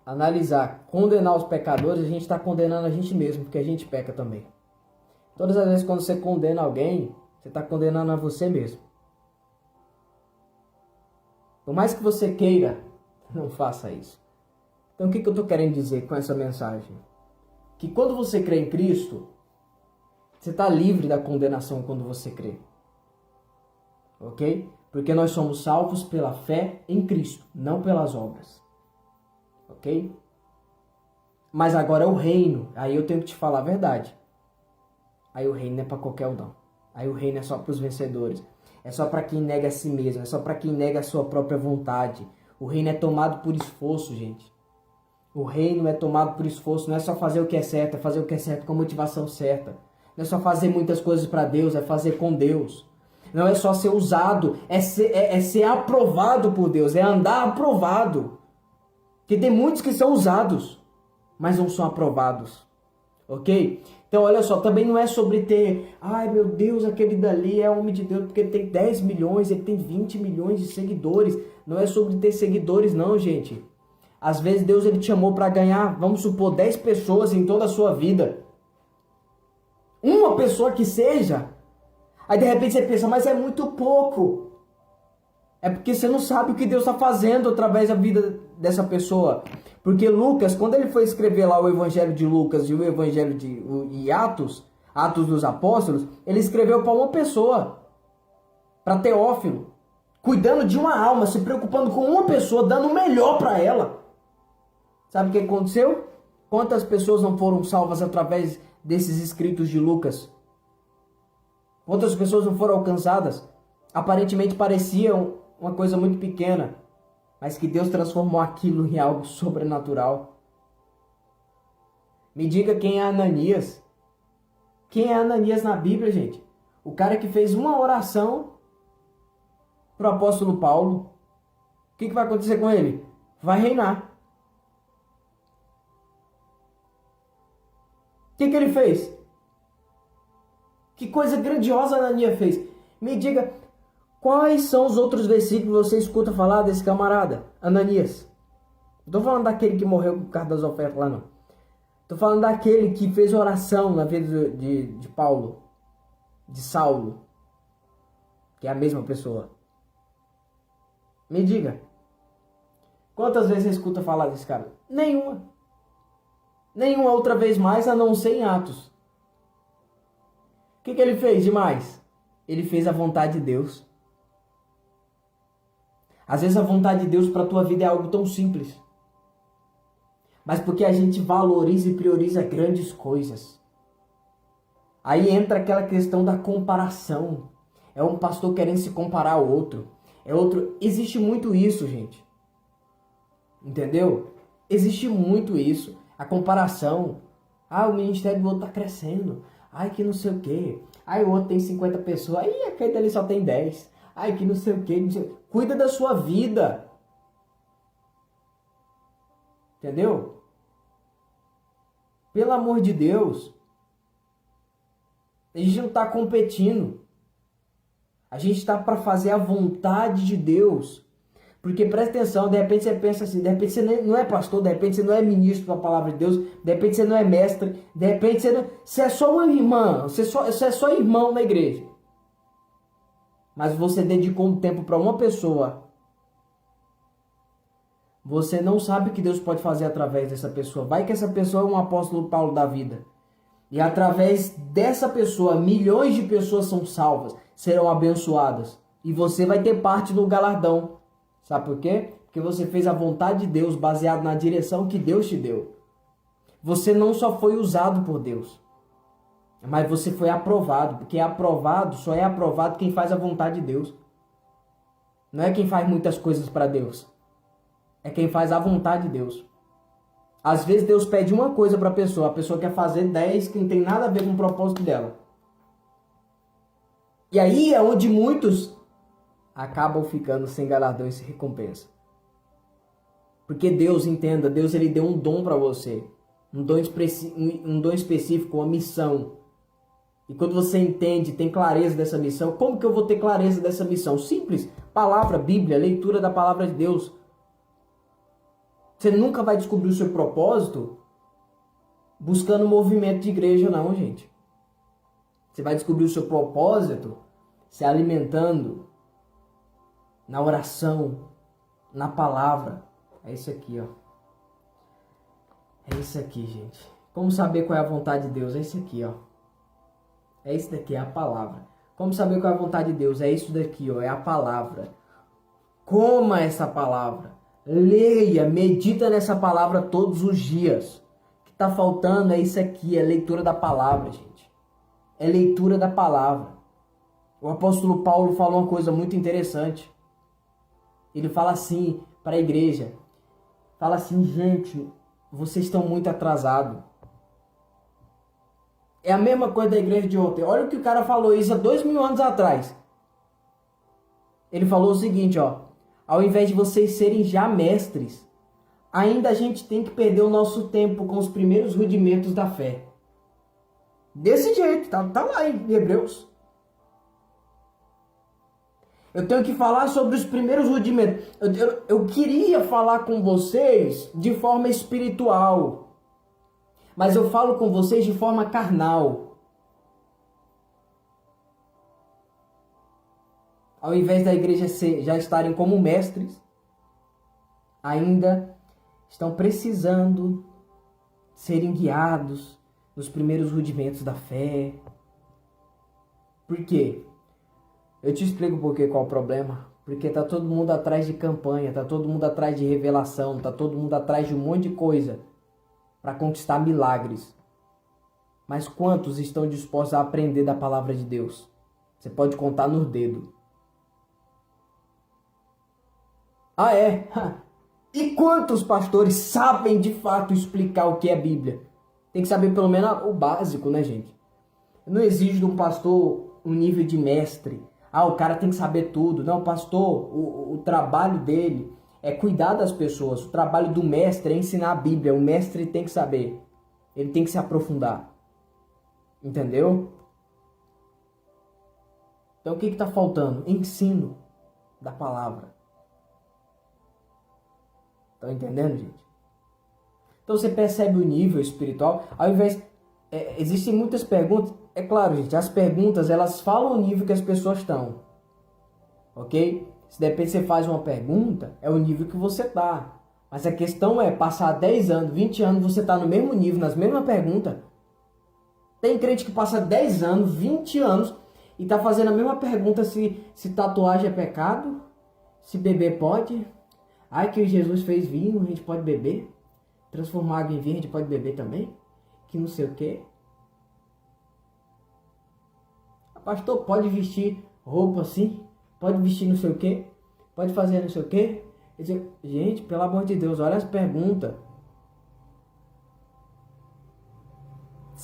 analisar, condenar os pecadores, a gente está condenando a gente mesmo, porque a gente peca também. Todas as vezes quando você condena alguém, você está condenando a você mesmo. Por mais que você queira, não faça isso. Então o que eu estou querendo dizer com essa mensagem? Que quando você crê em Cristo, você está livre da condenação quando você crê. Ok? Porque nós somos salvos pela fé em Cristo, não pelas obras. Ok? Mas agora é o reino. Aí eu tenho que te falar a verdade. Aí o reino não é para qualquer um não. Aí o reino é só para os vencedores. É só para quem nega a si mesmo. É só para quem nega a sua própria vontade. O reino é tomado por esforço, gente. O reino é tomado por esforço. Não é só fazer o que é certo. É fazer o que é certo com a motivação certa. Não é só fazer muitas coisas para Deus. É fazer com Deus. Não é só ser usado. É ser aprovado por Deus. É andar aprovado. Porque tem muitos que são usados, mas não são aprovados. Ok? Então, olha só, também não é sobre ter, ai meu Deus, aquele dali é homem de Deus porque ele tem 10 milhões, ele tem 20 milhões de seguidores. Não é sobre ter seguidores não, gente. Às vezes Deus ele te chamou para ganhar, vamos supor, 10 pessoas em toda a sua vida. Uma pessoa que seja. Aí de repente você pensa, mas é muito pouco. É porque você não sabe o que Deus está fazendo através da vida dessa pessoa. Porque Lucas, quando ele foi escrever lá o Evangelho de Lucas e o Evangelho de Atos dos Apóstolos, ele escreveu para uma pessoa, para Teófilo, cuidando de uma alma, se preocupando com uma pessoa, dando o melhor para ela. Sabe o que aconteceu? Quantas pessoas não foram salvas através desses escritos de Lucas? Quantas pessoas não foram alcançadas? Aparentemente pareciam uma coisa muito pequena, mas que Deus transformou aquilo em algo sobrenatural. Me diga quem é Ananias. Quem é Ananias na Bíblia, gente? O cara que fez uma oração para o apóstolo Paulo. O que vai acontecer com ele? Vai reinar. O que ele fez? Que coisa grandiosa Ananias fez. Me diga, quais são os outros versículos que você escuta falar desse camarada, Ananias? Não estou falando daquele que morreu por causa das ofertas lá, não. Estou falando daquele que fez oração na vida de Paulo, de Saulo, que é a mesma pessoa. Me diga, quantas vezes você escuta falar desse cara? Nenhuma. Nenhuma outra vez mais, a não ser em Atos. O que ele fez demais? Ele fez a vontade de Deus. Às vezes a vontade de Deus para a tua vida é algo tão simples. Mas porque a gente valoriza e prioriza grandes coisas. Aí entra aquela questão da comparação. É um pastor querendo se comparar ao outro. É outro. Existe muito isso, gente. Entendeu? Existe muito isso. A comparação. Ah, o ministério do outro tá crescendo. Ai, que não sei o quê. Ai, o outro tem 50 pessoas. Ai, aquele dali só tem 10. Ai, que não sei o quê. Não sei... Cuida da sua vida. Entendeu? Pelo amor de Deus. A gente não está competindo. A gente está para fazer a vontade de Deus. Porque presta atenção, de repente você pensa assim, de repente você não é pastor, de repente você não é ministro da palavra de Deus, de repente você não é mestre, de repente você é só uma irmã, você é só irmão na igreja. Mas você dedicou um tempo para uma pessoa. Você não sabe o que Deus pode fazer através dessa pessoa. Vai que essa pessoa é um apóstolo Paulo da vida. E através dessa pessoa, milhões de pessoas são salvas, serão abençoadas. E você vai ter parte do galardão. Sabe por quê? Porque você fez a vontade de Deus baseado na direção que Deus te deu. Você não só foi usado por Deus, mas você foi aprovado. Porque aprovado, só é aprovado quem faz a vontade de Deus. Não é quem faz muitas coisas para Deus. É quem faz a vontade de Deus. Às vezes Deus pede uma coisa para a pessoa quer fazer 10 que não tem nada a ver com o propósito dela. E aí é onde muitos acabam ficando sem galardão e sem recompensa. Porque Deus, entenda, Deus ele deu um dom para você. Um dom específico, uma missão. E quando você entende, tem clareza dessa missão, como que eu vou ter clareza dessa missão? Simples, palavra, Bíblia, leitura da palavra de Deus. Você nunca vai descobrir o seu propósito buscando movimento de igreja, não, gente. Você vai descobrir o seu propósito se alimentando na oração, na palavra. É isso aqui, ó. É isso aqui, gente. Como saber qual é a vontade de Deus? É isso aqui, ó. É isso daqui, é a palavra. Como saber qual é a vontade de Deus? É isso daqui, ó. É a palavra. Coma essa palavra. Leia, medita nessa palavra todos os dias. O que está faltando é isso aqui, é leitura da palavra, gente. É leitura da palavra. O apóstolo Paulo fala uma coisa muito interessante. Ele fala assim para a igreja. Fala assim, gente, vocês estão muito atrasados. É a mesma coisa da igreja de ontem. Olha o que o cara falou isso há 2000 anos atrás. Ele falou o seguinte, ó. Ao invés de vocês serem já mestres, ainda a gente tem que perder o nosso tempo com os primeiros rudimentos da fé. Desse jeito, tá lá em Hebreus. Eu tenho que falar sobre os primeiros rudimentos. Eu queria falar com vocês de forma espiritual, mas eu falo com vocês de forma carnal. Ao invés da igreja já estarem como mestres, ainda estão precisando serem guiados nos primeiros rudimentos da fé. Por quê? Eu te explico por quê, qual é o problema. Porque tá todo mundo atrás de campanha, tá todo mundo atrás de revelação, tá todo mundo atrás de um monte de coisa para conquistar milagres. Mas quantos estão dispostos a aprender da palavra de Deus? Você pode contar no dedo. Ah, é? E quantos pastores sabem de fato explicar o que é Bíblia? Tem que saber pelo menos o básico, né, gente? Eu não exijo de um pastor um nível de mestre. Ah, o cara tem que saber tudo. Não, pastor, o trabalho dele é cuidar das pessoas. O trabalho do mestre é ensinar a Bíblia. O mestre tem que saber. Ele tem que se aprofundar. Entendeu? Então o que está faltando? Ensino da palavra. Estão entendendo, gente? Então você percebe o nível espiritual. Ao invés... existem muitas perguntas. É claro, gente, as perguntas, elas falam o nível que as pessoas estão. Ok? Se de repente você faz uma pergunta, é o nível que você está. Mas a questão é, passar 10 anos, 20 anos, você está no mesmo nível, nas mesmas perguntas. Tem crente que passa 10 anos, 20 anos, e está fazendo a mesma pergunta se tatuagem é pecado, se beber pode. Ai, que Jesus fez vinho, a gente pode beber. Transformar água em vinho, a gente pode beber também. Que não sei o quê. Pastor, pode vestir roupa assim? Pode vestir não sei o quê? Pode fazer não sei o quê? Gente, pelo amor de Deus, olha as perguntas.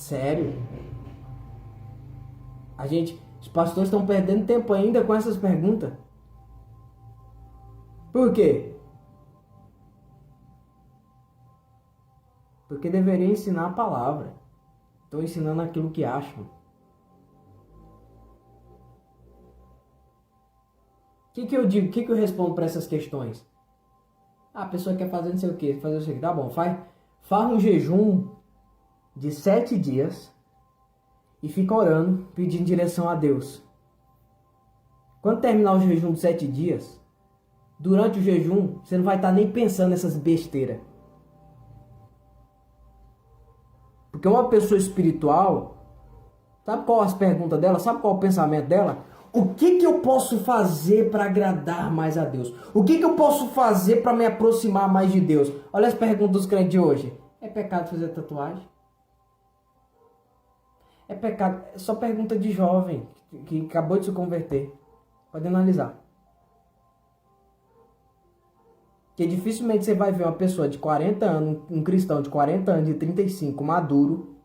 Sério? Os pastores estão perdendo tempo ainda com essas perguntas. Por quê? Porque deveria ensinar a palavra. Estão ensinando aquilo que acham. O que eu digo? O que eu respondo para essas questões? A pessoa quer fazer não sei o que, fazer não sei o que. Tá bom, faz um jejum de 7 dias e fica orando, pedindo direção a Deus. Quando terminar o jejum de 7 dias, durante o jejum, você não vai estar nem pensando nessas besteiras. Porque uma pessoa espiritual, sabe qual as perguntas dela? Sabe qual o pensamento dela? O que eu posso fazer para agradar mais a Deus? O que eu posso fazer para me aproximar mais de Deus? Olha as perguntas dos crentes de hoje. É pecado fazer tatuagem? É pecado? É só pergunta de jovem que acabou de se converter. Pode analisar. Porque dificilmente você vai ver uma pessoa de 40 anos, um cristão de 40 anos, de 35, maduro,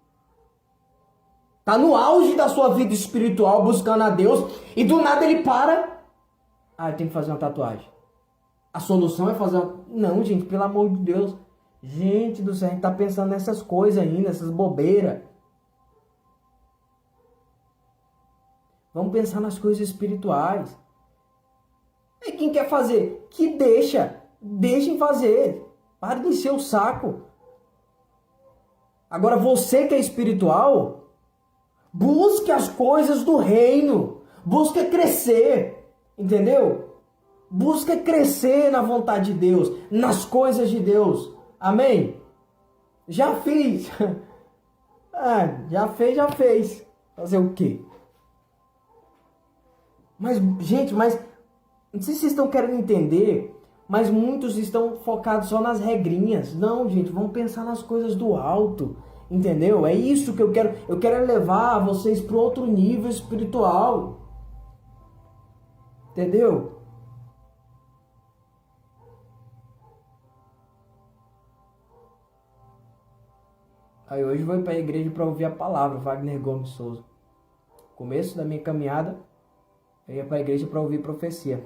tá no auge da sua vida espiritual, buscando a Deus, e do nada ele para. Ah, eu tenho que fazer uma tatuagem. A solução é fazer uma... Não, gente, pelo amor de Deus. Gente do céu, a gente tá pensando nessas coisas ainda, nessas bobeiras. Vamos pensar nas coisas espirituais. E quem quer fazer? Que deixem fazer. Pare de encher o saco. Agora você que é espiritual, busque as coisas do reino. Busque crescer. Entendeu? Busque crescer na vontade de Deus, nas coisas de Deus. Amém? Já fiz. Já fez. Fazer o quê? Mas, gente, não sei se vocês estão querendo entender, mas muitos estão focados só nas regrinhas. Não, gente, vamos pensar nas coisas do alto, entendeu? É isso que eu quero. Eu quero levar vocês para outro nível espiritual. Entendeu? Aí hoje eu vou para a igreja para ouvir a palavra, Wagner Gomes Souza. Começo da minha caminhada, eu ia para a igreja para ouvir profecia.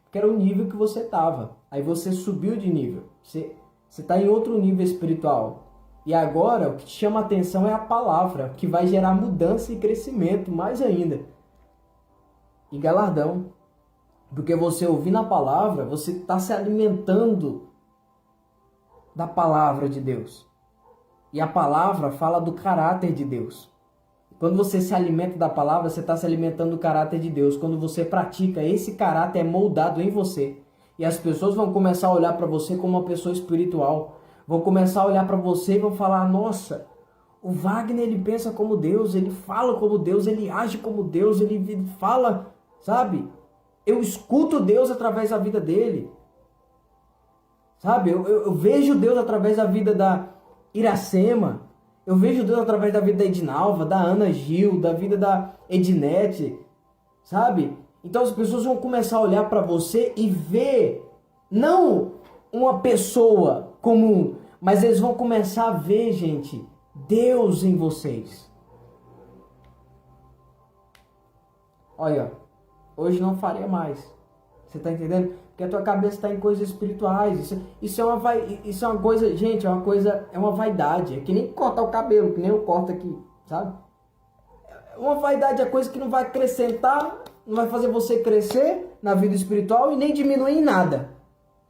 Porque era o nível que você estava. Aí você subiu de nível. Você está em outro nível espiritual. E agora o que te chama a atenção é a palavra, que vai gerar mudança e crescimento mais ainda. E galardão. Porque você ouvindo a palavra, você está se alimentando da palavra de Deus. E a palavra fala do caráter de Deus. Quando você se alimenta da palavra, você está se alimentando do caráter de Deus. Quando você pratica, esse caráter é moldado em você. E as pessoas vão começar a olhar para você como uma pessoa espiritual. Vão começar a olhar para você e vão falar, nossa, o Wagner ele pensa como Deus, ele fala como Deus, ele age como Deus, ele fala, sabe? Eu escuto Deus através da vida dele. Sabe? Eu vejo Deus através da vida da Iracema. Eu vejo Deus através da vida da Edinalva, da Ana Gil, da vida da Ednete, sabe? Então as pessoas vão começar a olhar para você e ver, não uma pessoa comum, mas eles vão começar a ver, gente, Deus em vocês. Olha, hoje não faria mais. Você tá entendendo? Porque a tua cabeça está em coisas espirituais. Isso é uma coisa, gente, é uma vaidade. É que nem cortar o cabelo, que nem eu corto aqui, sabe? Uma vaidade é coisa que não vai acrescentar, não vai fazer você crescer na vida espiritual e nem diminuir em nada.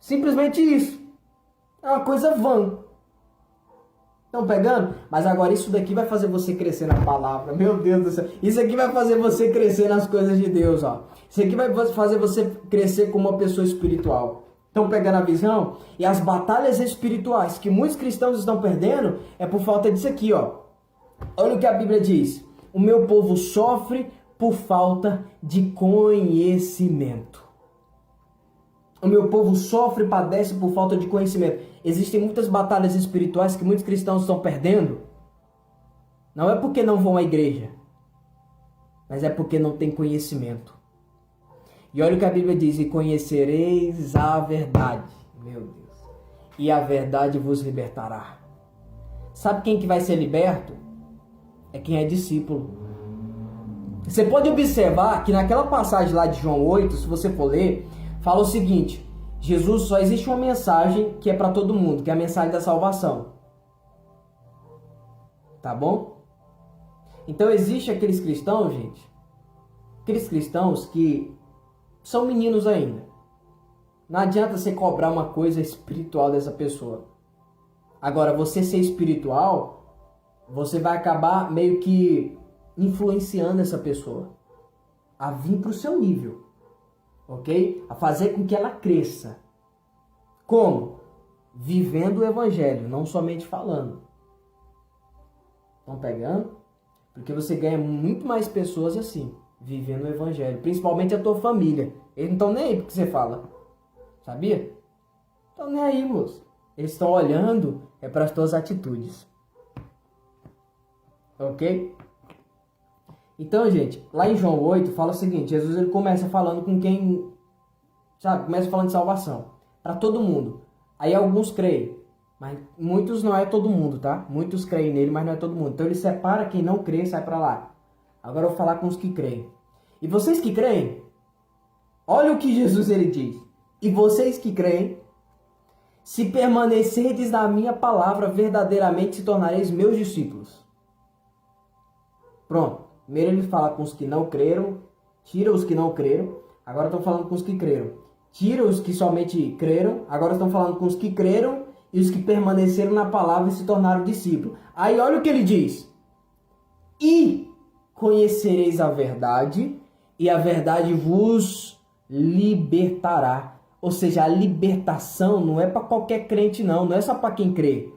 Simplesmente isso. É uma coisa vã. Estão pegando? Mas agora isso daqui vai fazer você crescer na palavra. Meu Deus do céu. Isso aqui vai fazer você crescer nas coisas de Deus, ó. Isso aqui vai fazer você crescer como uma pessoa espiritual. Estão pegando a visão? E as batalhas espirituais que muitos cristãos estão perdendo é por falta disso aqui, ó. Olha o que a Bíblia diz. O meu povo sofre por falta de conhecimento. O meu povo sofre e padece por falta de conhecimento. Existem muitas batalhas espirituais que muitos cristãos estão perdendo. Não é porque não vão à igreja, mas é porque não tem conhecimento. E olha o que a Bíblia diz: e conhecereis a verdade. Meu Deus. E a verdade vos libertará. Sabe quem que vai ser liberto? É quem é discípulo. Você pode observar que naquela passagem lá de João 8, se você for ler, fala o seguinte: Jesus, só existe uma mensagem que é para todo mundo, que é a mensagem da salvação. Tá bom? Então existe aqueles cristãos, gente, aqueles cristãos que são meninos ainda. Não adianta você cobrar uma coisa espiritual dessa pessoa. Agora, você ser espiritual, você vai acabar meio que influenciando essa pessoa a vir para o seu nível, ok? A fazer com que ela cresça. Como? Vivendo o evangelho, não somente falando. Estão pegando? Porque você ganha muito mais pessoas assim, vivendo o evangelho. Principalmente a tua família. Eles não estão nem aí porque você fala. Sabia? Estão nem aí, moço. Eles estão olhando para as tuas atitudes. Ok? Então, gente, lá em João 8 fala o seguinte: Jesus ele começa falando com quem, sabe, começa falando de salvação para todo mundo. Aí alguns creem, mas muitos não é todo mundo, tá? Muitos creem nele, mas não é todo mundo. Então ele separa quem não crê, sai para lá. Agora eu vou falar com os que creem. E vocês que creem, olha o que Jesus ele diz: e vocês que creem, se permanecerdes na minha palavra, verdadeiramente se tornareis meus discípulos. Pronto. Primeiro ele fala com os que não creram, tira os que não creram. Agora estão falando com os que creram. Tira os que somente creram. Agora estão falando com os que creram e os que permaneceram na palavra e se tornaram discípulos. Aí olha o que ele diz: e conhecereis a verdade, e a verdade vos libertará. Ou seja, a libertação não é para qualquer crente não é só para quem crê.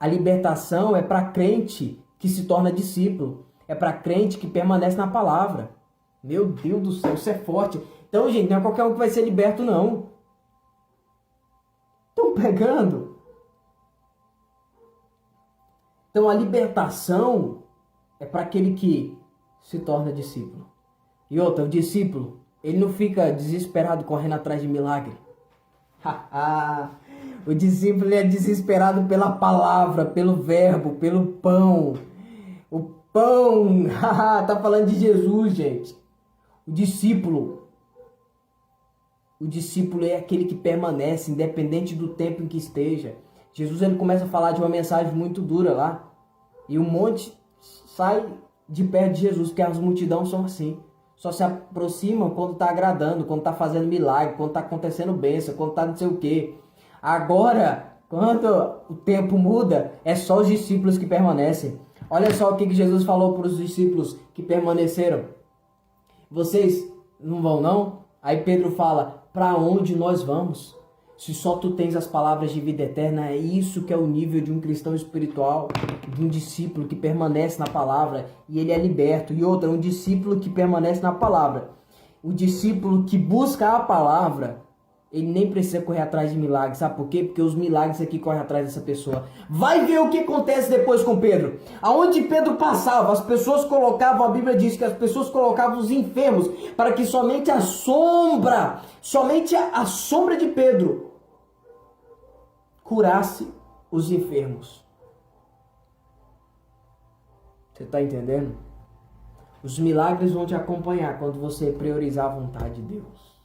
A libertação é para crente que se torna discípulo. É para crente que permanece na palavra. Meu Deus do céu, isso é forte. Então, gente, não é qualquer um que vai ser liberto, não. Estão pegando? Então, a libertação é para aquele que se torna discípulo. E outra, o discípulo, ele não fica desesperado correndo atrás de milagre. O discípulo é desesperado pela palavra, pelo verbo, pelo pão. O pão, tá falando de Jesus, gente. O discípulo é aquele que permanece, independente do tempo em que esteja. Jesus ele começa a falar de uma mensagem muito dura lá. E um monte sai de perto de Jesus, porque as multidões são assim. Só se aproximam quando está agradando, quando está fazendo milagre, quando está acontecendo bênção, quando está não sei o quê. Agora, quando o tempo muda, é só os discípulos que permanecem. Olha só o que Jesus falou para os discípulos que permaneceram. Vocês não vão não? Aí Pedro fala: para onde nós vamos? Se só tu tens as palavras de vida eterna. É isso que é o nível de um cristão espiritual, de um discípulo que permanece na palavra e ele é liberto. E outra, um discípulo que permanece na palavra. O discípulo que busca a palavra, ele nem precisa correr atrás de milagres. Sabe por quê? Porque os milagres aqui correm atrás dessa pessoa. Vai ver o que acontece depois com Pedro. Aonde Pedro passava, as pessoas colocavam, a Bíblia diz que as pessoas colocavam os enfermos para que somente a sombra de Pedro curasse os enfermos. Você está entendendo? Os milagres vão te acompanhar quando você priorizar a vontade de Deus.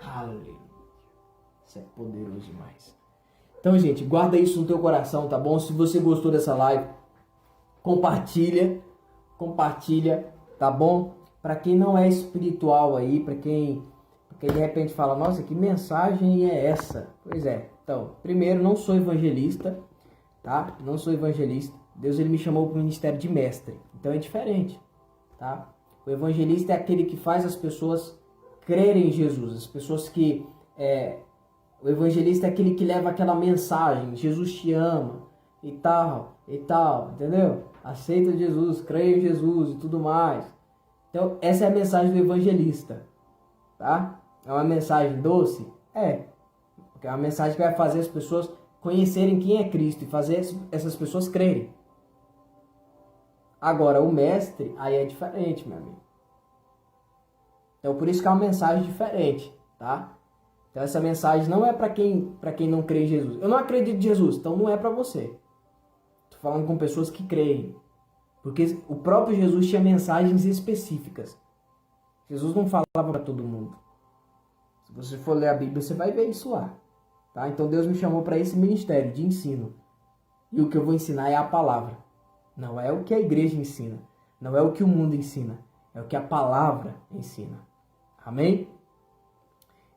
Aleluia. Isso é poderoso demais. Então, gente, guarda isso no teu coração, tá bom? Se você gostou dessa live, compartilha, tá bom? Para quem não é espiritual aí, para quem de repente fala: nossa, que mensagem é essa? Pois é. Então, primeiro, não sou evangelista, tá? Não sou evangelista. Deus ele me chamou para o ministério de mestre. Então é diferente, tá? O evangelista é aquele que faz as pessoas crerem em Jesus. As pessoas que... O evangelista é aquele que leva aquela mensagem: Jesus te ama, e tal, entendeu? Aceita Jesus, creia em Jesus e tudo mais. Então, essa é a mensagem do evangelista, tá? É uma mensagem doce? É. Porque é uma mensagem que vai fazer as pessoas conhecerem quem é Cristo e fazer essas pessoas crerem. Agora, o mestre, aí é diferente, meu amigo. Então, por isso que é uma mensagem diferente, tá? Então essa mensagem não é para quem não crê em Jesus. Eu não acredito em Jesus, então não é para você. Estou falando com pessoas que creem. Porque o próprio Jesus tinha mensagens específicas. Jesus não falava para todo mundo. Se você for ler a Bíblia, você vai ver isso lá. Tá? Então Deus me chamou para esse ministério de ensino. E o que eu vou ensinar é a palavra. Não é o que a igreja ensina. Não é o que o mundo ensina. É o que a palavra ensina. Amém?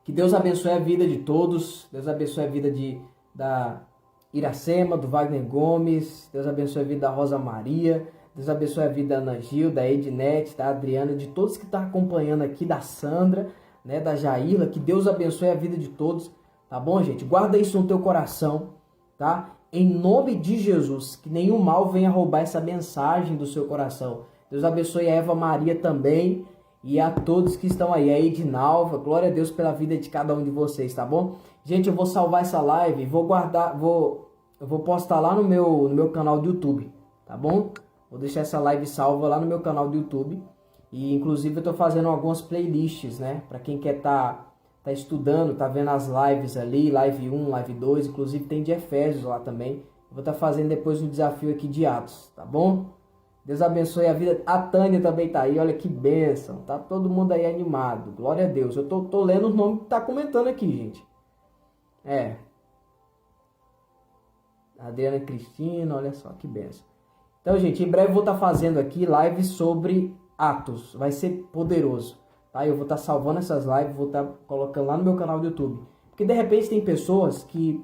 Que Deus abençoe a vida de todos. Deus abençoe a vida da Iracema, do Wagner Gomes. Deus abençoe a vida da Rosa Maria. Deus abençoe a vida da Ana Gil, da Ednete, da Adriana, de todos que estão acompanhando aqui, da Sandra, né, da Jaila. Que Deus abençoe a vida de todos. Tá bom, gente? Guarda isso no teu coração, tá? Em nome de Jesus, que nenhum mal venha roubar essa mensagem do seu coração. Deus abençoe a Eva Maria também e a todos que estão aí. A Edinalva, glória a Deus pela vida de cada um de vocês, tá bom? Gente, eu vou salvar essa live, vou guardar, eu vou postar lá no meu canal do YouTube, tá bom? Vou deixar essa live salva lá no meu canal do YouTube. E inclusive eu tô fazendo algumas playlists, né? Para quem quer tá estudando, tá vendo as lives ali, live 1, live 2, inclusive tem de Efésios lá também. Eu vou estar fazendo depois um desafio aqui de Atos, tá bom? Deus abençoe a vida. A Tânia também tá aí, olha que bênção. Tá todo mundo aí animado, glória a Deus. Eu tô lendo os nomes que tá comentando aqui, gente. Adriana Cristina, olha só que bênção. Então, gente, em breve eu vou estar fazendo aqui lives sobre Atos. Vai ser poderoso. Tá? Eu vou estar salvando essas lives, vou estar colocando lá no meu canal do YouTube. Porque de repente tem pessoas que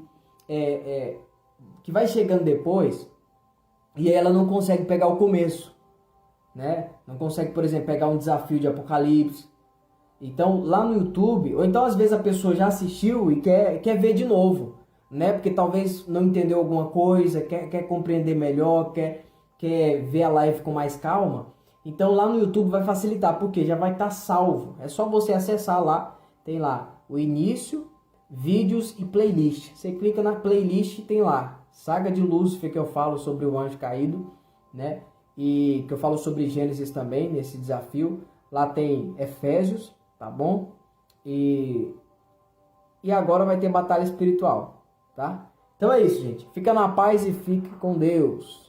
vai chegando depois e ela não consegue pegar o começo, né? Não consegue, por exemplo, pegar um desafio de Apocalipse. Então, lá no YouTube, ou então às vezes a pessoa já assistiu e quer ver de novo, né? Porque talvez não entendeu alguma coisa, quer compreender melhor, quer ver a live com mais calma. Então lá no YouTube vai facilitar, porque já vai estar salvo. É só você acessar lá, tem lá o início, vídeos e playlist. Você clica na playlist e tem lá Saga de Lúcifer, que eu falo sobre o anjo caído, né? E que eu falo sobre Gênesis também, nesse desafio. Lá tem Efésios, tá bom? E agora vai ter batalha espiritual, tá? Então é isso, gente. Fica na paz e fique com Deus.